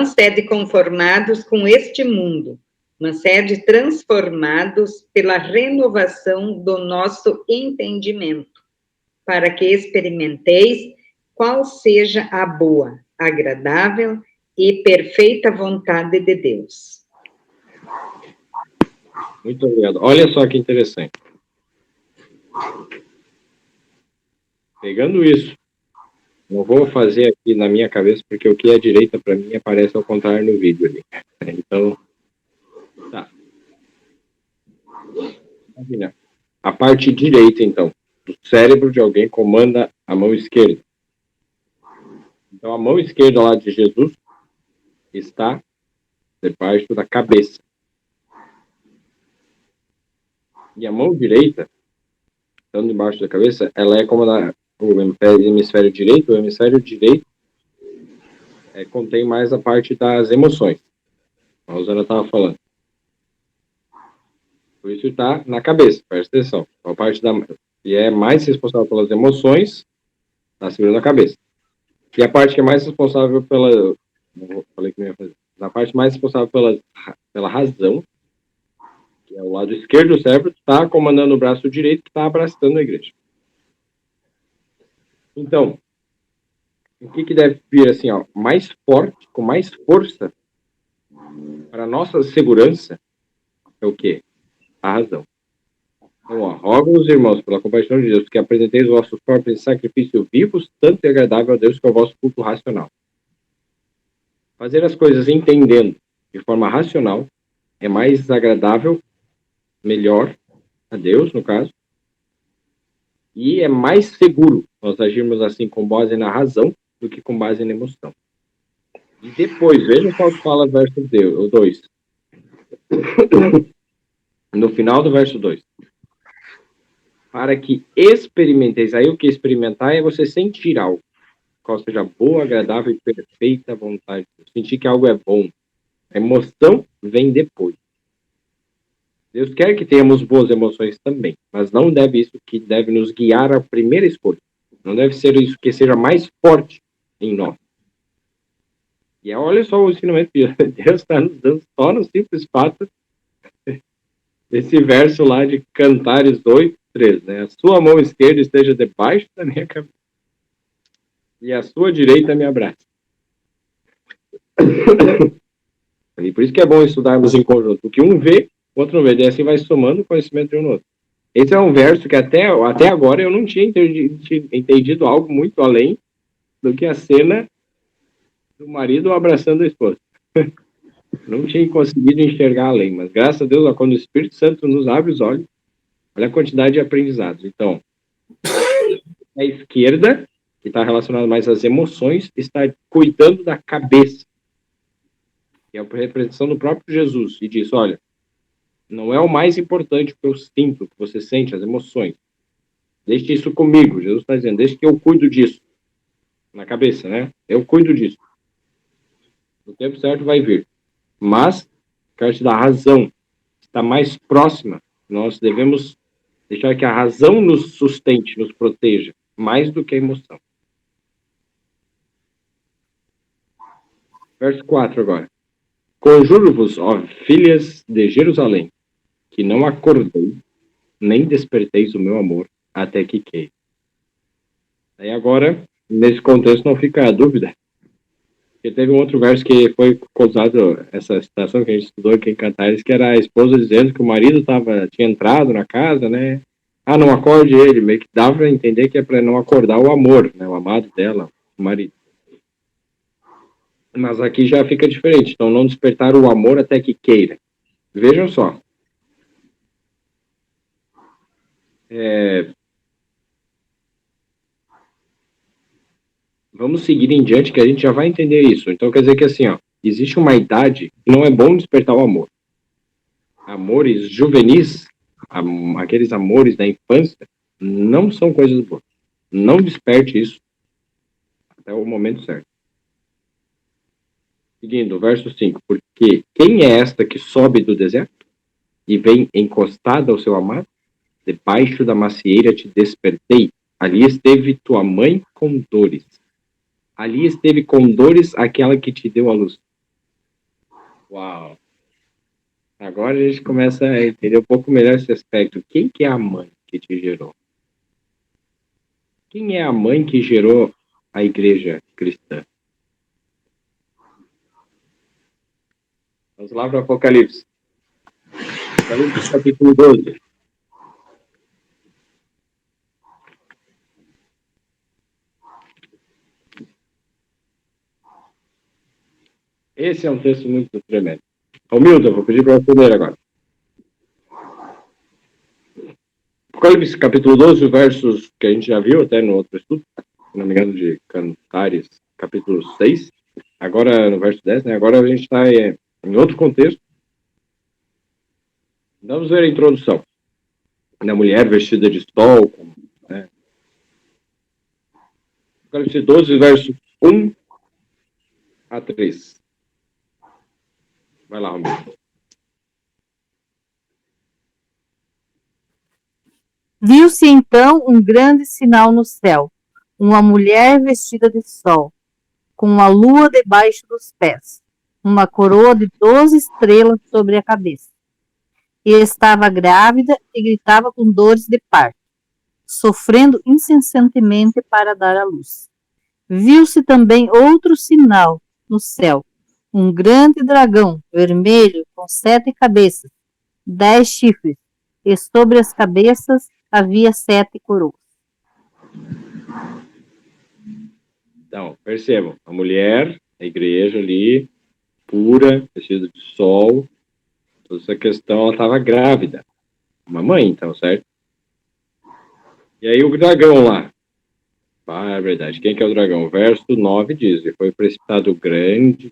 sede conformados com este mundo, mas sede transformados pela renovação do nosso entendimento, para que experimenteis qual seja a boa, agradável e perfeita vontade de Deus. Muito obrigado. Olha só que interessante. Pegando isso, não vou fazer aqui na minha cabeça, porque o que é direita para mim aparece ao contrário no vídeo ali. Então, tá. Imagina. A parte direita, então, do cérebro de alguém comanda a mão esquerda. Então, a mão esquerda lá de Jesus está debaixo da cabeça. E a mão direita, estando debaixo da cabeça, ela é como o hemisfério direito. O hemisfério direito contém mais a parte das emoções. A Rosana estava falando. Por isso está na cabeça, presta atenção. A parte e é mais responsável pelas emoções, está segurando a cabeça. E a parte que é mais responsável pela... Não falei que não ia fazer. A parte mais responsável pela razão, que é o lado esquerdo do cérebro, está comandando o braço direito, que está abraçando a igreja. Então, o que deve vir assim, ó, mais forte, com mais força, para a nossa segurança, é o quê? A razão. Então, ó, rogo-vos, irmãos, pela compaixão de Deus, que apresenteis os vossos corpos em sacrifício vivos, tanto e agradável a Deus, que é o vosso culto racional. Fazer as coisas entendendo de forma racional é mais agradável, melhor a Deus, no caso, e é mais seguro nós agirmos assim com base na razão do que com base na emoção. E depois, veja qual fala o verso 2. No final do verso 2. Para que experimenteis. Aí o que experimentar é você sentir algo. Qual seja boa, agradável e perfeita vontade. Sentir que algo é bom. A emoção vem depois. Deus quer que tenhamos boas emoções também, mas não deve isso que deve nos guiar à primeira escolha. Não deve ser isso que seja mais forte em nós. E olha só o ensinamento que Deus está nos dando só no simples fato desse verso lá de Cantares 8:3, né? A sua mão esquerda esteja debaixo da minha cabeça e a sua direita me abraça. E por isso que é bom estudarmos em conjunto, porque um vê, o outro não vê, e assim vai somando o conhecimento de um no outro. Esse é um verso que até agora eu não tinha entendido algo muito além do que a cena do marido abraçando a esposa. Não tinha conseguido enxergar além, mas graças a Deus, quando o Espírito Santo nos abre os olhos, olha a quantidade de aprendizados. Então, a esquerda, que está relacionada mais às emoções, está cuidando da cabeça, que é a representação do próprio Jesus, e diz, olha, não é o mais importante o que eu sinto, o que você sente, as emoções. Deixe isso comigo, Jesus está dizendo, deixe que eu cuido disso. Na cabeça, né? Eu cuido disso. No tempo certo vai vir. Mas, a parte da razão está mais próxima. Nós devemos deixar que a razão nos sustente, nos proteja, mais do que a emoção. Verso 4 agora. Conjuro-vos, ó filhas de Jerusalém, que não acordei, nem desperteis o meu amor, até que queire. Aí agora, nesse contexto, não fica a dúvida. Porque teve um outro verso que foi causado, essa citação que a gente estudou aqui em Cantares, que era a esposa dizendo que o marido tinha entrado na casa, né? Ah, não acorde ele, meio que dava para entender que é para não acordar o amor, né? O amado dela, o marido. Mas aqui já fica diferente, então não despertar o amor até que queira. Vejam só. Vamos seguir em diante que a gente já vai entender isso. Então quer dizer que assim, ó, existe uma idade que não é bom despertar o amor. Amores juvenis, aqueles amores da infância, não são coisas boas. Não desperte isso até o momento certo. Seguindo, verso 5. Porque quem é esta que sobe do deserto e vem encostada ao seu amado? Debaixo da macieira te despertei. Ali esteve tua mãe com dores. Ali esteve com dores aquela que te deu a luz. Uau! Agora a gente começa a entender um pouco melhor esse aspecto. Quem que é a mãe que te gerou? Quem é a mãe que gerou a igreja cristã? Vamos lá para o Apocalipse. Apocalipse capítulo 12. Esse é um texto muito tremendo. Ô Milton, vou pedir para você ler agora. Apocalipse capítulo 12, versos que a gente já viu até no outro estudo, se não me engano, de Cantares, capítulo 6. Agora no verso 10, né? Agora a gente está em outro contexto. Vamos ver a introdução. Da mulher vestida de sol, né? Apocalipse 12, versos 1 a 3. Vai lá, Romero. Viu-se então um grande sinal no céu, uma mulher vestida de sol, com a lua debaixo dos pés, uma coroa de 12 estrelas sobre a cabeça. E estava grávida e gritava com dores de parto, sofrendo incessantemente para dar à luz. Viu-se também outro sinal no céu, um grande dragão vermelho com 7 cabeças, 10 chifres, e sobre as cabeças havia 7 coroas. Então, percebam, a mulher, a igreja ali, pura, vestida de sol, toda essa questão, ela estava grávida. Uma mãe, então, certo? E aí o dragão lá. Ah, é verdade. Quem que é o dragão? O verso 9 diz, e foi precipitado o grande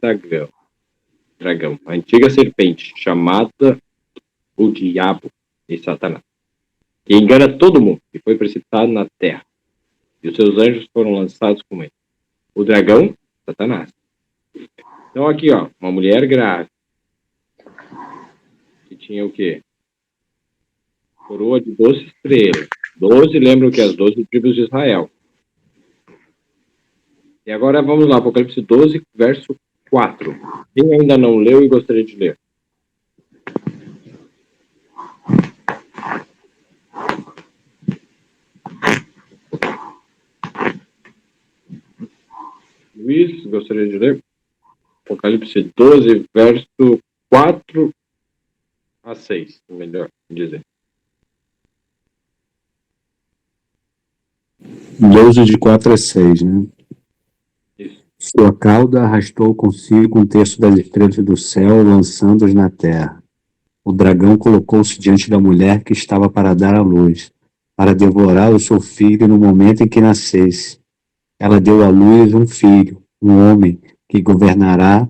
dragão, a antiga serpente, chamada o diabo e Satanás, que engana todo mundo, e foi precipitado na terra. E os seus anjos foram lançados com ele. O dragão, Satanás. Então aqui, ó, uma mulher grávida, que tinha o quê? Coroa de 12 estrelas. 12, lembram que as 12 tribos de Israel. E agora vamos lá, Apocalipse 12, verso 4. Quem ainda não leu e gostaria de ler? Luiz, gostaria de ler? Apocalipse 12, verso 4 a 6, melhor dizer. 12 de 4 a 6, né? Isso. Sua cauda arrastou consigo um terço das estrelas do céu, lançando-os na terra. O dragão colocou-se diante da mulher que estava para dar à luz, para devorar o seu filho no momento em que nascesse. Ela deu à luz um filho, um homem, que governará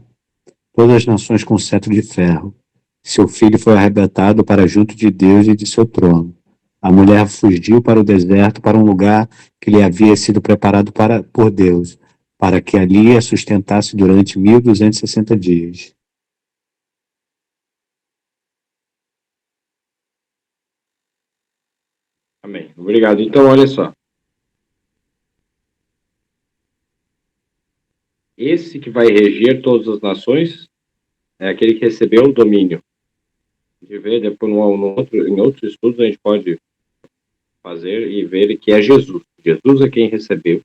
todas as nações com cetro de ferro. Seu filho foi arrebatado para junto de Deus e de seu trono. A mulher fugiu para o deserto, para um lugar que lhe havia sido preparado por Deus, para que ali a sustentasse durante 1260 dias. Amém. Obrigado. Então, olha só. esse que vai reger todas as nações é aquele que recebeu o domínio. De ver depois em outros estudos a gente pode fazer e ver que é Jesus. Jesus é quem recebeu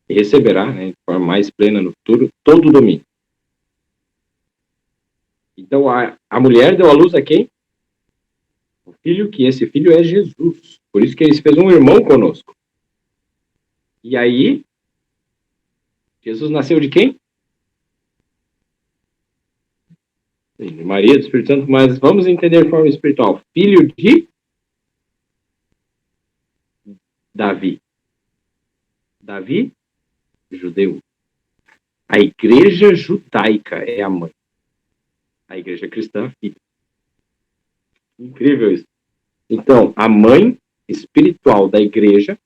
e receberá, né, de forma mais plena no futuro, todo o domínio. Então, a mulher deu à luz a quem? O filho, que esse filho é Jesus. Por isso que ele fez um irmão conosco. E aí, Jesus nasceu de quem? De Maria, do Espírito Santo, mas vamos entender de forma espiritual. Filho de Davi. Davi, judeu. A igreja judaica é a mãe. A igreja cristã, a filha. Incrível isso. Então, a mãe espiritual da igreja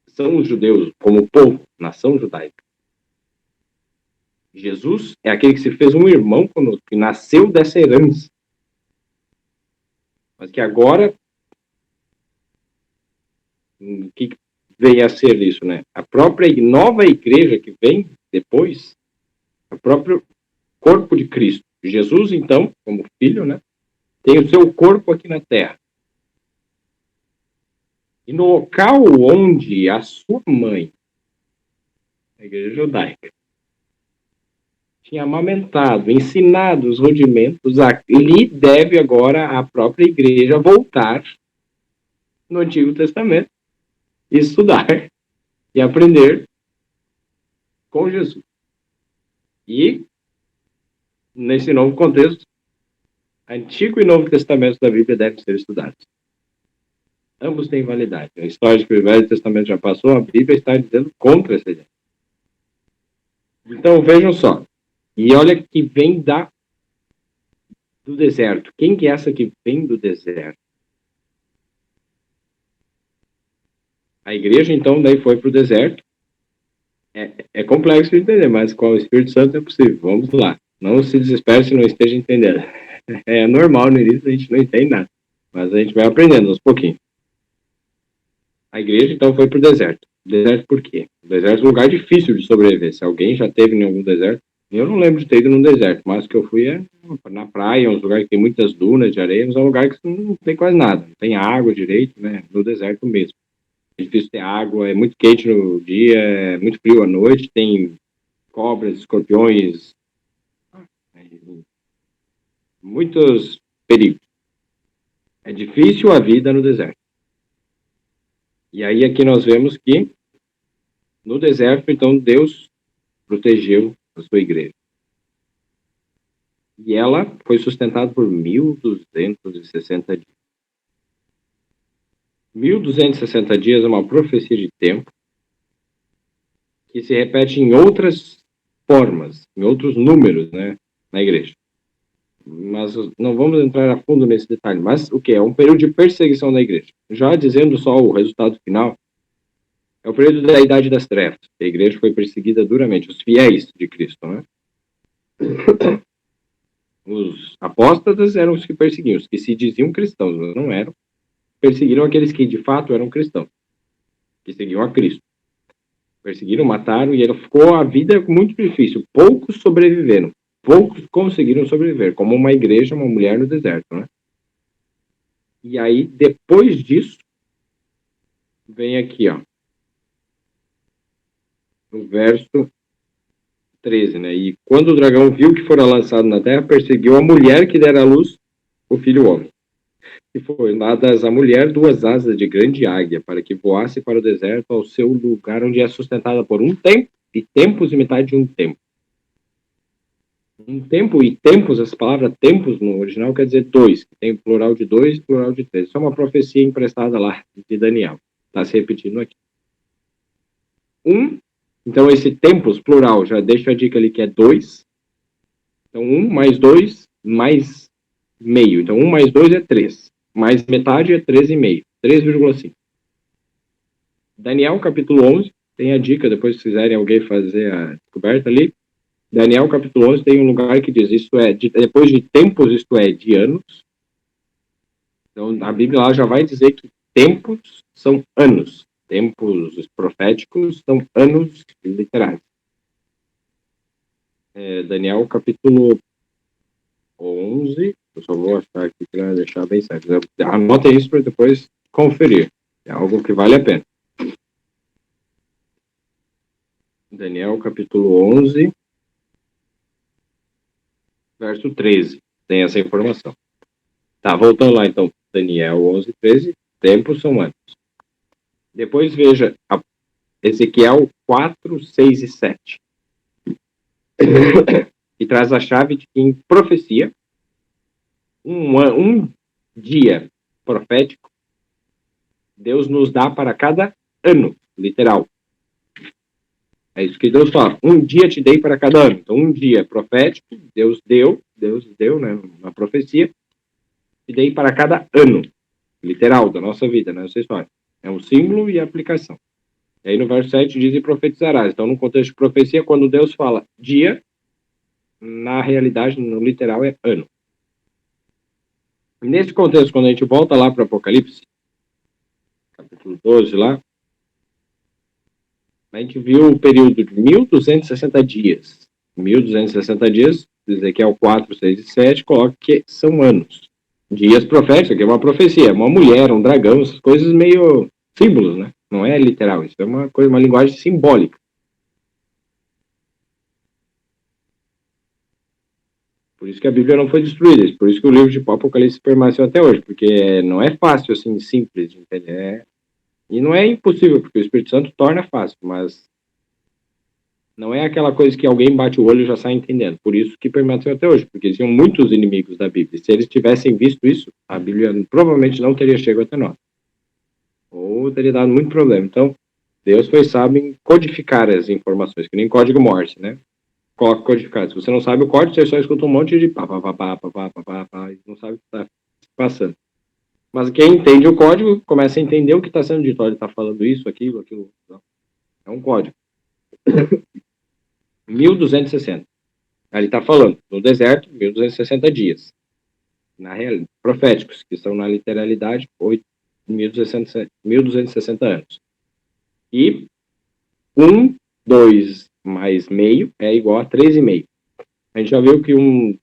são os judeus, como povo, nação judaica. Jesus é aquele que se fez um irmão conosco, que nasceu dessa herança. Mas que agora, o que vem a ser isso, né? A própria nova igreja que vem depois, o próprio corpo de Cristo. Jesus, então, como filho, né? Tem o seu corpo aqui na terra. E no local onde a sua mãe, a igreja judaica, tinha amamentado, ensinado os rudimentos, ele deve agora a própria igreja voltar no Antigo Testamento, estudar e aprender com Jesus. E, nesse novo contexto, Antigo e Novo Testamento da Bíblia devem ser estudados. Ambos têm validade. A história de que o Velho Testamento já passou, a Bíblia está dizendo contra essa ideia. Então, vejam só. E olha que vem do deserto. Quem que é essa que vem do deserto? A igreja, então, daí foi para o deserto. É complexo de entender, mas com o Espírito Santo é possível. Vamos lá. Não se desespere se não esteja entendendo. É normal no início, a gente não entende nada. Mas a gente vai aprendendo aos pouquinhos. A igreja, então, foi para o deserto. Deserto por quê? O deserto é um lugar difícil de sobreviver. Se alguém já esteve em algum deserto, eu não lembro de ter ido num deserto, mas o que eu fui é na praia, uns lugares que tem muitas dunas de areia, mas é um lugar que não tem quase nada. Não tem água direito, né? No deserto mesmo. É difícil ter água, é muito quente no dia, é muito frio à noite, tem cobras, escorpiões, muitos perigos. É difícil a vida no deserto. E aí aqui nós vemos que no deserto, então, Deus protegeu a sua igreja. E ela foi sustentada por 1.260 dias. 1.260 dias é uma profecia de tempo que se repete em outras formas, em outros números, né, na igreja. Mas não vamos entrar a fundo nesse detalhe. Mas o que? É um período de perseguição da igreja. Já dizendo só o resultado final, é o período da Idade das Trevas. A igreja foi perseguida duramente, os fiéis de Cristo, né? Os apóstatas eram os que perseguiam, os que se diziam cristãos, mas não eram. Perseguiram aqueles que de fato eram cristãos, que seguiam a Cristo. Perseguiram, mataram, e ela ficou a vida muito difícil. Poucos sobreviveram. Poucos conseguiram sobreviver, como uma igreja, uma mulher no deserto, né? E aí, depois disso, vem aqui, ó, no verso 13, né? E quando o dragão viu que fora lançado na terra, perseguiu a mulher que dera à luz o filho homem. E foi dadas à mulher 2 asas de grande águia, para que voasse para o deserto, ao seu lugar, onde é sustentada por um tempo, e tempos e metade de um tempo. Um tempo e tempos, essa palavra tempos no original quer dizer 2, que tem plural de 2 e plural de 3. Isso é uma profecia emprestada lá de Daniel. Está se repetindo aqui. Então esse tempos, plural, já deixa a dica ali que é 2. Então 1 mais 2 mais meio. Então 1 mais 2 é 3. Mais metade é 13,5. 3,5. Daniel capítulo 11, tem a dica, depois se quiserem alguém fazer a descoberta ali. Daniel capítulo 11 tem um lugar que diz, isto é, depois de tempos, isto é, de anos. Então a Bíblia lá já vai dizer que tempos são anos. Tempos proféticos são anos literais. Daniel, capítulo 11. Eu só vou achar aqui para deixar bem certo. Anota isso para depois conferir. É algo que vale a pena. Daniel, capítulo 11, verso 13. Tem essa informação. Tá, voltando lá então. Daniel 11, 13. Tempos são anos. Depois veja Ezequiel 4, 6 e 7. E traz a chave de que em profecia, um dia profético, Deus nos dá para cada ano, literal. É isso que Deus fala. Um dia te dei para cada ano. Então, um dia profético, Deus deu, né, na profecia, te dei para cada ano, literal, da nossa vida, nessa história. É um símbolo e aplicação. E aí no verso 7 diz e profetizarás. Então, no contexto de profecia, quando Deus fala dia, na realidade, no literal, é ano. Nesse contexto, quando a gente volta lá para o Apocalipse, capítulo 12 lá, a gente viu o período de 1.260 dias. 1.260 dias, Ezequiel 4, 6 e 7, coloca que são anos. Dias proféticos, que é uma profecia, uma mulher, um dragão, essas coisas meio símbolos, né? Não é literal, isso é uma coisa, uma linguagem simbólica. Por isso que a Bíblia não foi destruída, por isso que o livro de Apocalipse permaneceu até hoje, porque não é fácil, assim, simples de entender. E não é impossível, porque o Espírito Santo torna fácil, mas não é aquela coisa que alguém bate o olho e já sai entendendo. Por isso que permaneceu até hoje, porque existiam muitos inimigos da Bíblia. E se eles tivessem visto isso, a Bíblia provavelmente não teria chegado até nós. Ou teria dado muito problema. Então, Deus foi sábio em codificar as informações, que nem código Morse, né? Coloca codificado. Se você não sabe o código, você só escuta um monte de pá, e não sabe o que está passando. Mas quem entende o código começa a entender o que está sendo dito. Olha, ele está falando isso, aquilo. Não. É um código. 1.260. Ele está falando, no deserto, 1.260 dias. Na realidade, proféticos, que são na literalidade, 1.260 anos. E 1, 2 mais meio é igual a 3,5. A gente já viu que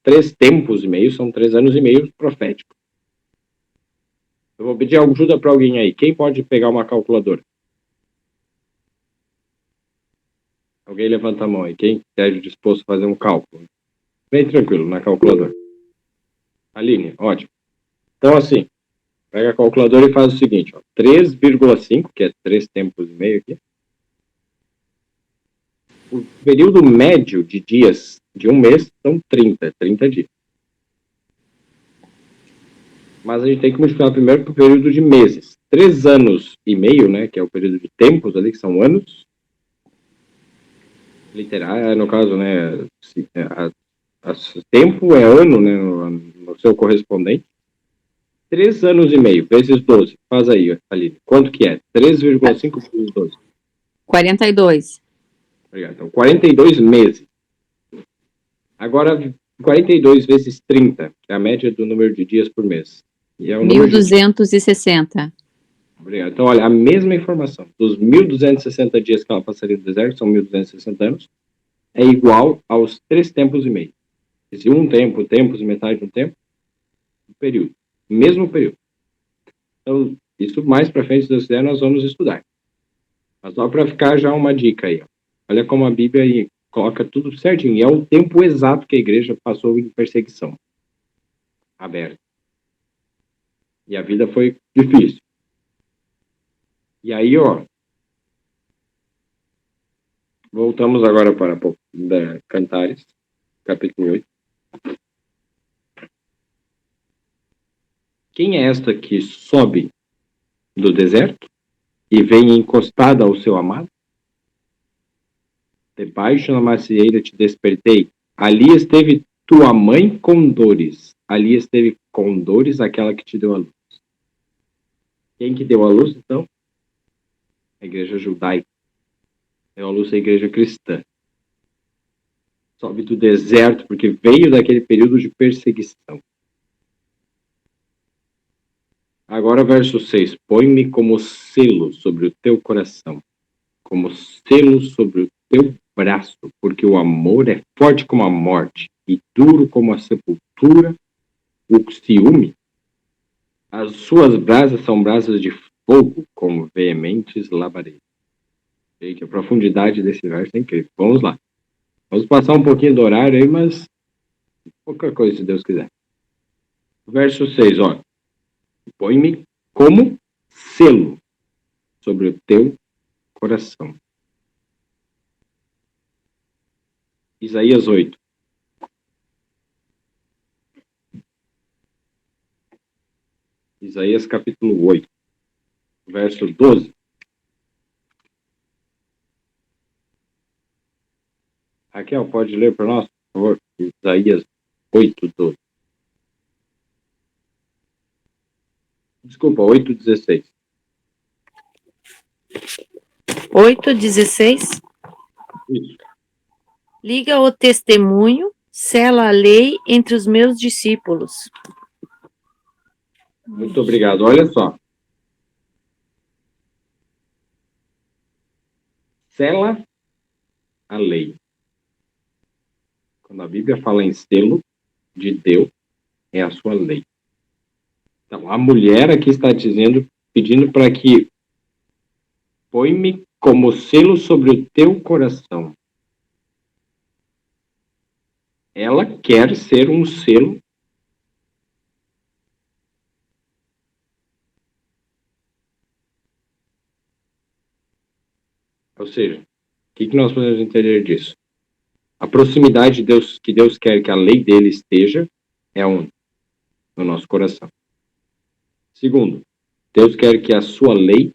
3 tempos e meio são 3 anos e meio proféticos. Eu vou pedir ajuda para alguém aí. Quem pode pegar uma calculadora? Alguém levanta a mão aí. Quem esteja disposto a fazer um cálculo? Bem tranquilo, na calculadora. Aline, ótimo. Então, assim, pega a calculadora e faz o seguinte, ó, 3,5, que é 3 tempos e meio aqui. O período médio de dias de um mês são 30 dias. Mas a gente tem que multiplicar primeiro para o período de meses. 3 anos e meio, né, que é o período de tempos ali, que são anos. Literal, no caso, né, tempo é ano, né, no seu correspondente. 3 anos e meio vezes 12. Faz aí, Aline. Quanto que é? 3,5 vezes 12. 42. Obrigado. Então, 42 meses. Agora, 42 vezes 30, que é a média do número de dias por mês. E é o 1.260. Obrigado. Então, olha, a mesma informação. Dos 1.260 dias que ela passaria no deserto, são 1.260 anos, é igual aos 3 tempos e meio. Esse tempos e metade de um tempo, período. Mesmo período. Então, isso mais para frente, se Deus quiser, nós vamos estudar. Mas só para ficar já uma dica aí. Ó. Olha como a Bíblia aí coloca tudo certinho. E é o tempo exato que a igreja passou em perseguição. Aberta. E a vida foi difícil. E aí, ó. Voltamos agora para Cantares, capítulo 8. Quem é esta que sobe do deserto e vem encostada ao seu amado? Debaixo da macieira te despertei. Ali esteve tua mãe com dores. Ali esteve com dores aquela que te deu a luz. Quem que deu a luz, então? A igreja judaica. Deu a luz à igreja cristã. Sobe do deserto porque veio daquele período de perseguição. Agora, verso 6. Põe-me como selo sobre o teu coração, como selo sobre o teu braço, porque o amor é forte como a morte e duro como a sepultura, o ciúme. As suas brasas são brasas de fogo, como veementes labaredas. Gente, a profundidade desse verso é incrível. Vamos lá. Vamos passar um pouquinho do horário aí, mas pouca coisa, se Deus quiser. Verso 6, ó. Põe-me como selo sobre o teu coração. Isaías 8. Isaías capítulo 8, verso 12. Raquel, pode ler para nós, por favor? Isaías 8, 12. Desculpa, 8:16. 8:16. Isso. Liga o testemunho, sela a lei entre os meus discípulos. Muito obrigado. Olha só. Sela a lei. Quando a Bíblia fala em selo de Deus, é a sua lei. Então, a mulher aqui está dizendo, pedindo para que põe-me como selo sobre o teu coração. Ela quer ser um selo. Ou seja, o que nós podemos entender disso? A proximidade de Deus, que Deus quer que a lei dele esteja, é onde? No nosso coração. Segundo, Deus quer que a sua lei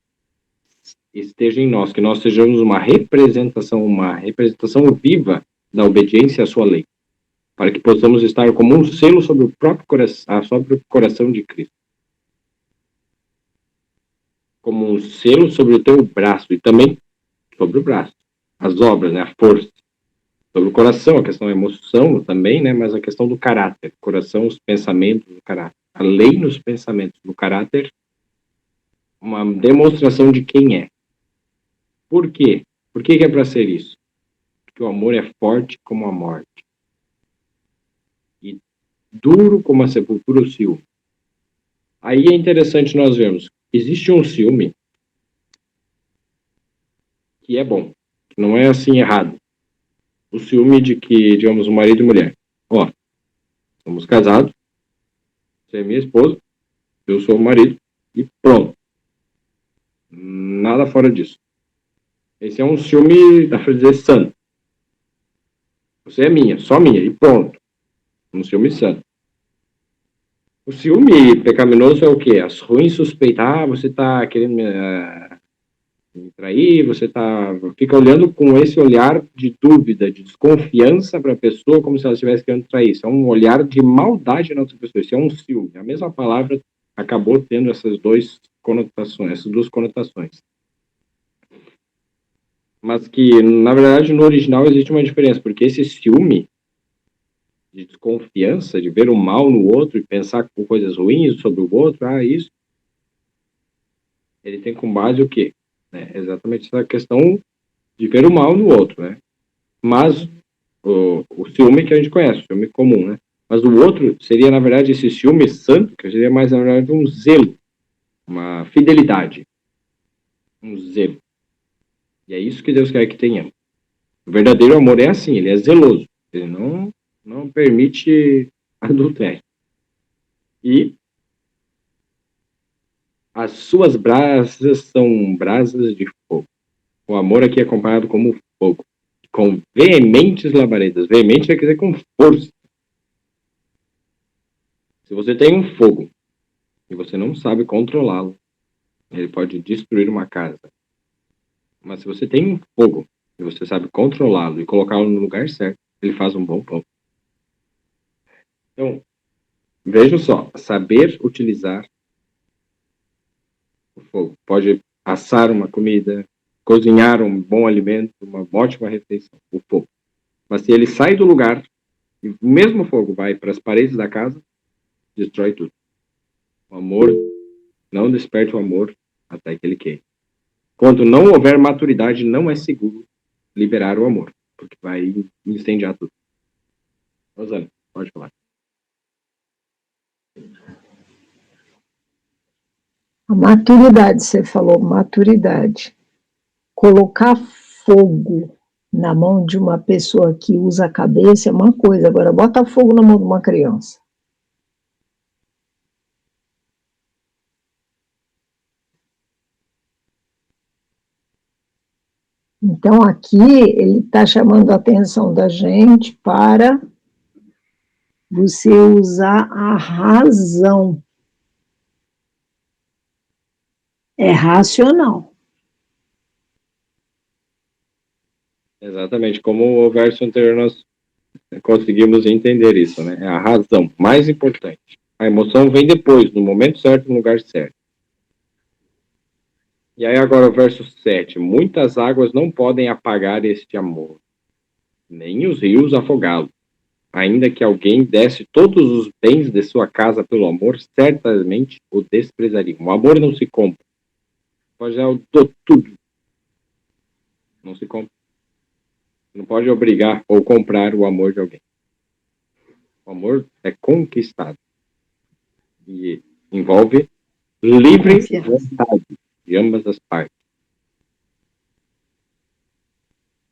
esteja em nós, que nós sejamos uma representação viva da obediência à sua lei, para que possamos estar como um selo sobre o próprio coração, sobre o coração de Cristo. Como um selo sobre o teu braço e também sobre o braço. As obras, né, a força. Sobre o coração, a questão da emoção também, né, mas a questão do caráter. Coração, os pensamentos, o caráter. A lei nos pensamentos, no caráter, uma demonstração de quem é. Por quê? Por que é para ser isso? Porque o amor é forte como a morte. E duro como a sepultura, o ciúme. Aí é interessante nós vermos. Existe um ciúme que é bom, que não é assim errado. O ciúme de que, digamos, o marido e mulher. Ó, somos casados, você é minha esposa, eu sou o marido, e pronto. Nada fora disso. Esse é um ciúme, dá pra dizer, santo. Você é minha, só minha, e pronto. Um ciúme santo. O ciúme pecaminoso é o quê? As ruins suspeitar, você tá querendo me trair, você fica olhando com esse olhar de dúvida, de desconfiança para a pessoa, como se ela estivesse querendo trair. Isso é um olhar de maldade na outra pessoa. Isso é um ciúme. A mesma palavra acabou tendo essas duas conotações. Mas que, na verdade, no original existe uma diferença, porque esse ciúme de desconfiança, de ver o mal no outro e pensar com coisas ruins sobre o outro, isso, ele tem como base o quê? Exatamente essa questão de ver o mal no outro, né? Mas o ciúme que a gente conhece, o ciúme comum, né? Mas o outro seria, na verdade, esse ciúme santo, que seria mais, na verdade, um zelo, uma fidelidade, um zelo. E é isso que Deus quer que tenhamos. O verdadeiro amor é assim, ele é zeloso, ele não permite adultério. E as suas brasas são brasas de fogo. O amor aqui é comparado como fogo, com veementes labaredas. Veemente quer dizer com força. Se você tem um fogo e você não sabe controlá-lo, ele pode destruir uma casa. Mas se você tem um fogo e você sabe controlá-lo e colocá-lo no lugar certo, ele faz um bom pão. Então, vejam só, saber utilizar o fogo. Pode assar uma comida, cozinhar um bom alimento, uma ótima refeição, o fogo. Mas se ele sai do lugar e o mesmo fogo vai para as paredes da casa, destrói tudo. O amor, não desperte o amor até que ele queime. Quando não houver maturidade, não é seguro liberar o amor. porque vai incendiar tudo. Rosana, pode falar. A maturidade, você falou, maturidade. Colocar fogo na mão de uma pessoa que usa a cabeça é uma coisa, agora bota fogo na mão de uma criança. Então, aqui, ele está chamando a atenção da gente para você usar a razão. É racional. Exatamente, como o verso anterior nós conseguimos entender isso, né? É a razão mais importante. A emoção vem depois, no momento certo, no lugar certo. E aí agora o verso 7. Muitas águas não podem apagar este amor, nem os rios afogá-lo. Ainda que alguém desse todos os bens de sua casa pelo amor, certamente o desprezariam. O amor não se compra. Pode dar tudo. Não se compra. Não pode obrigar ou comprar o amor de alguém. O amor é conquistado. E envolve livre vontade de ambas as partes.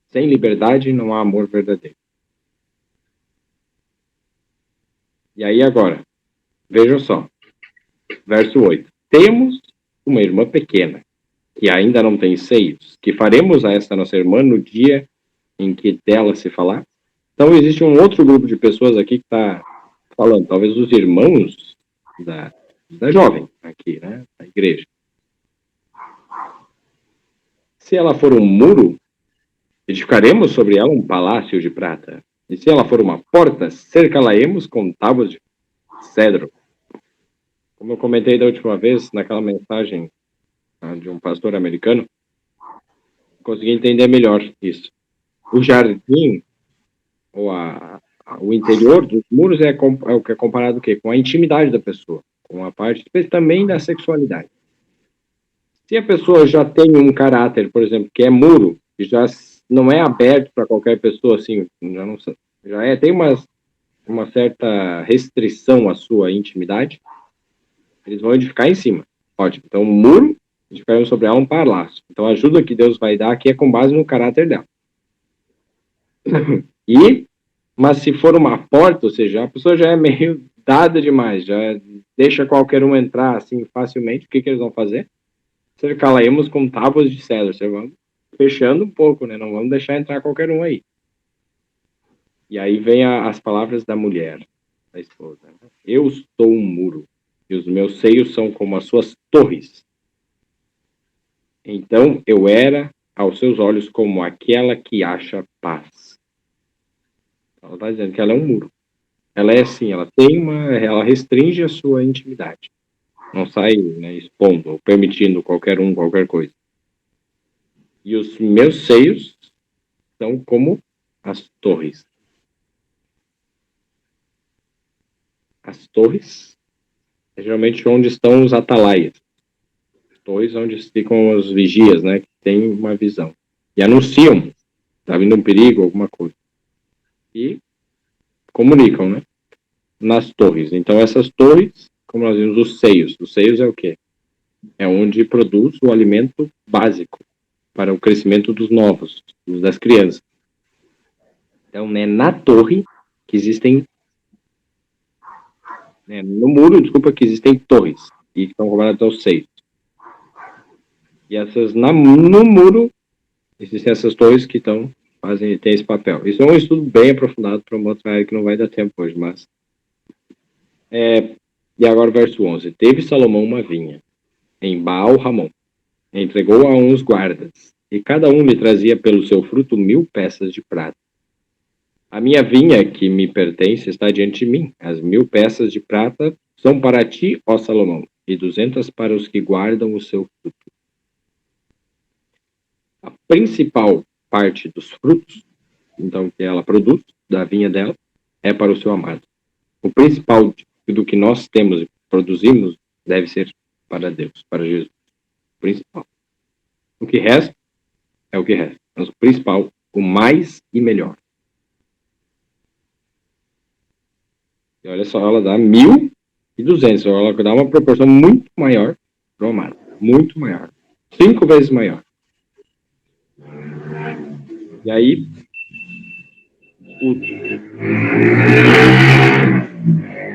Sem liberdade não há amor verdadeiro. E aí agora, vejam só, verso 8. Temos uma irmã pequena, que ainda não tem seios, que faremos a esta nossa irmã no dia em que dela se falar? Então existe um outro grupo de pessoas aqui que está falando, talvez os irmãos da jovem aqui, né, da igreja. Se ela for um muro, edificaremos sobre ela um palácio de prata. E se ela for uma porta, cercá-la-emos com tábuas de cedro. Como eu comentei da última vez, naquela mensagem de um pastor americano, consegui entender melhor isso. O jardim, ou o interior dos muros é o que é comparado o quê? Com a intimidade da pessoa, com a parte também da sexualidade. Se a pessoa já tem um caráter, por exemplo, que é muro, e já não é aberto para qualquer pessoa, assim, tem uma certa restrição à sua intimidade, eles vão edificar em cima. Ótimo. Então, o muro, edificaremos sobre ela um palácio. Então, a ajuda que Deus vai dar aqui é com base no caráter dela. Mas se for uma porta, ou seja, a pessoa já é meio dada demais, já deixa qualquer um entrar assim facilmente, o que eles vão fazer? Cercá-la-emos com tábuas de cedro. Você vamos fechando um pouco, né? Não vamos deixar entrar qualquer um aí. E aí vem as palavras da mulher, da esposa. Né? Eu sou um muro, e os meus seios são como as suas torres. Então eu era aos seus olhos como aquela que acha paz. Ela está dizendo que ela é um muro. Ela é assim, ela restringe a sua intimidade. Não sai, né, expondo ou permitindo qualquer coisa. E os meus seios são como as torres. As torres é geralmente onde estão os atalaias. As torres onde ficam os vigias, né, que têm uma visão. E anunciam, está vindo um perigo, alguma coisa. E comunicam, né, nas torres. Então essas torres, como nós vimos, os seios. Os seios é o quê? É onde produz o alimento básico para o crescimento dos novos, das crianças. Então, né, na torre que existem, no muro, que existem torres, e que estão comparadas aos seios. E no muro, existem essas torres que têm esse papel. Isso é um estudo bem aprofundado para uma outra área que não vai dar tempo hoje, mas... E agora o verso 11. Teve Salomão uma vinha em Baal-Ramon, entregou a uns guardas, e cada um lhe trazia pelo seu fruto 1000 peças de prata. A minha vinha, que me pertence, está diante de mim. As 1000 peças de prata são para ti, ó Salomão, e 200 para os que guardam o seu fruto. A principal parte dos frutos, então, que ela produz, da vinha dela, é para o seu amado. O principal do que nós temos e produzimos deve ser para Deus, para Jesus. O principal. O que resta é o que resta. Mas o principal o mais e melhor. E olha só, ela dá 1.200, ela dá uma proporção muito maior para o amado, muito maior, 5 vezes maior. E aí,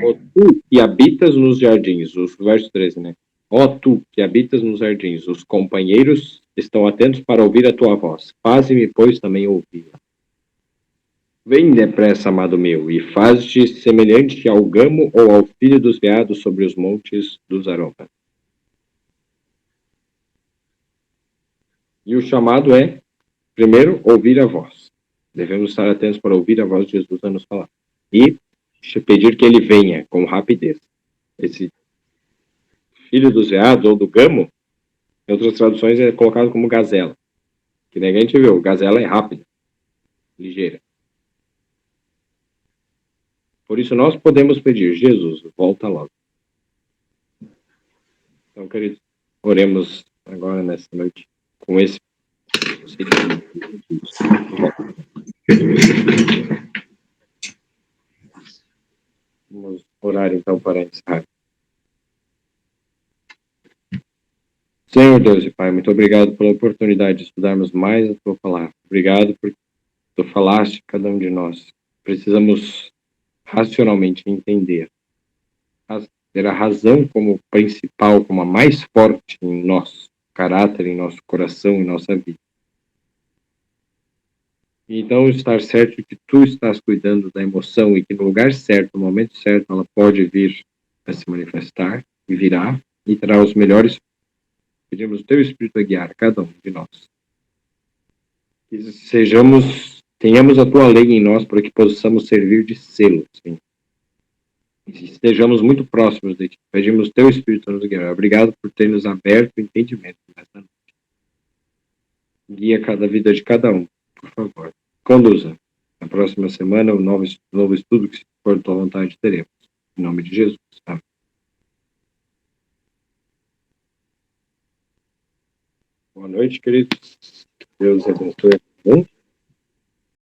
ó tu que habitas nos jardins, o verso 13, né? Ó tu que habitas nos jardins, os companheiros estão atentos para ouvir a tua voz. Faze-me, pois, também ouvir. Vem depressa, amado meu, e faz-te semelhante ao gamo ou ao filho dos veados sobre os montes dos aromas. E o chamado é, primeiro, ouvir a voz. Devemos estar atentos para ouvir a voz de Jesus a nos falar. E pedir que ele venha com rapidez. Esse filho dos veados ou do gamo, em outras traduções é colocado como gazela. Que ninguém te viu, gazela é rápida, ligeira. Por isso nós podemos pedir, Jesus, volta logo. Então, queridos, oremos agora nessa noite com esse Vamos orar então para encerrar. Senhor Deus e Pai, muito obrigado pela oportunidade de estudarmos mais a Tua Palavra. Obrigado por Tu falaste a cada um de nós. Precisamos racionalmente entender, ter a razão como principal, como a mais forte em nosso caráter, em nosso coração, em nossa vida. E então estar certo que Tu estás cuidando da emoção e que no lugar certo, no momento certo, ela pode vir a se manifestar e virá e terá os melhores. Pedimos o Teu Espírito a guiar cada um de nós. Que tenhamos a Tua lei em nós para que possamos servir de selo, Senhor. E estejamos muito próximos de Ti. Pedimos o Teu Espírito a nos guiar. Obrigado por ter nos aberto o entendimento nesta noite. Guia cada vida de cada um, por favor. Conduza. Na próxima semana, o novo estudo que, se for da Tua vontade, teremos. Em nome de Jesus. Amém. Boa noite, queridos. Deus abençoe.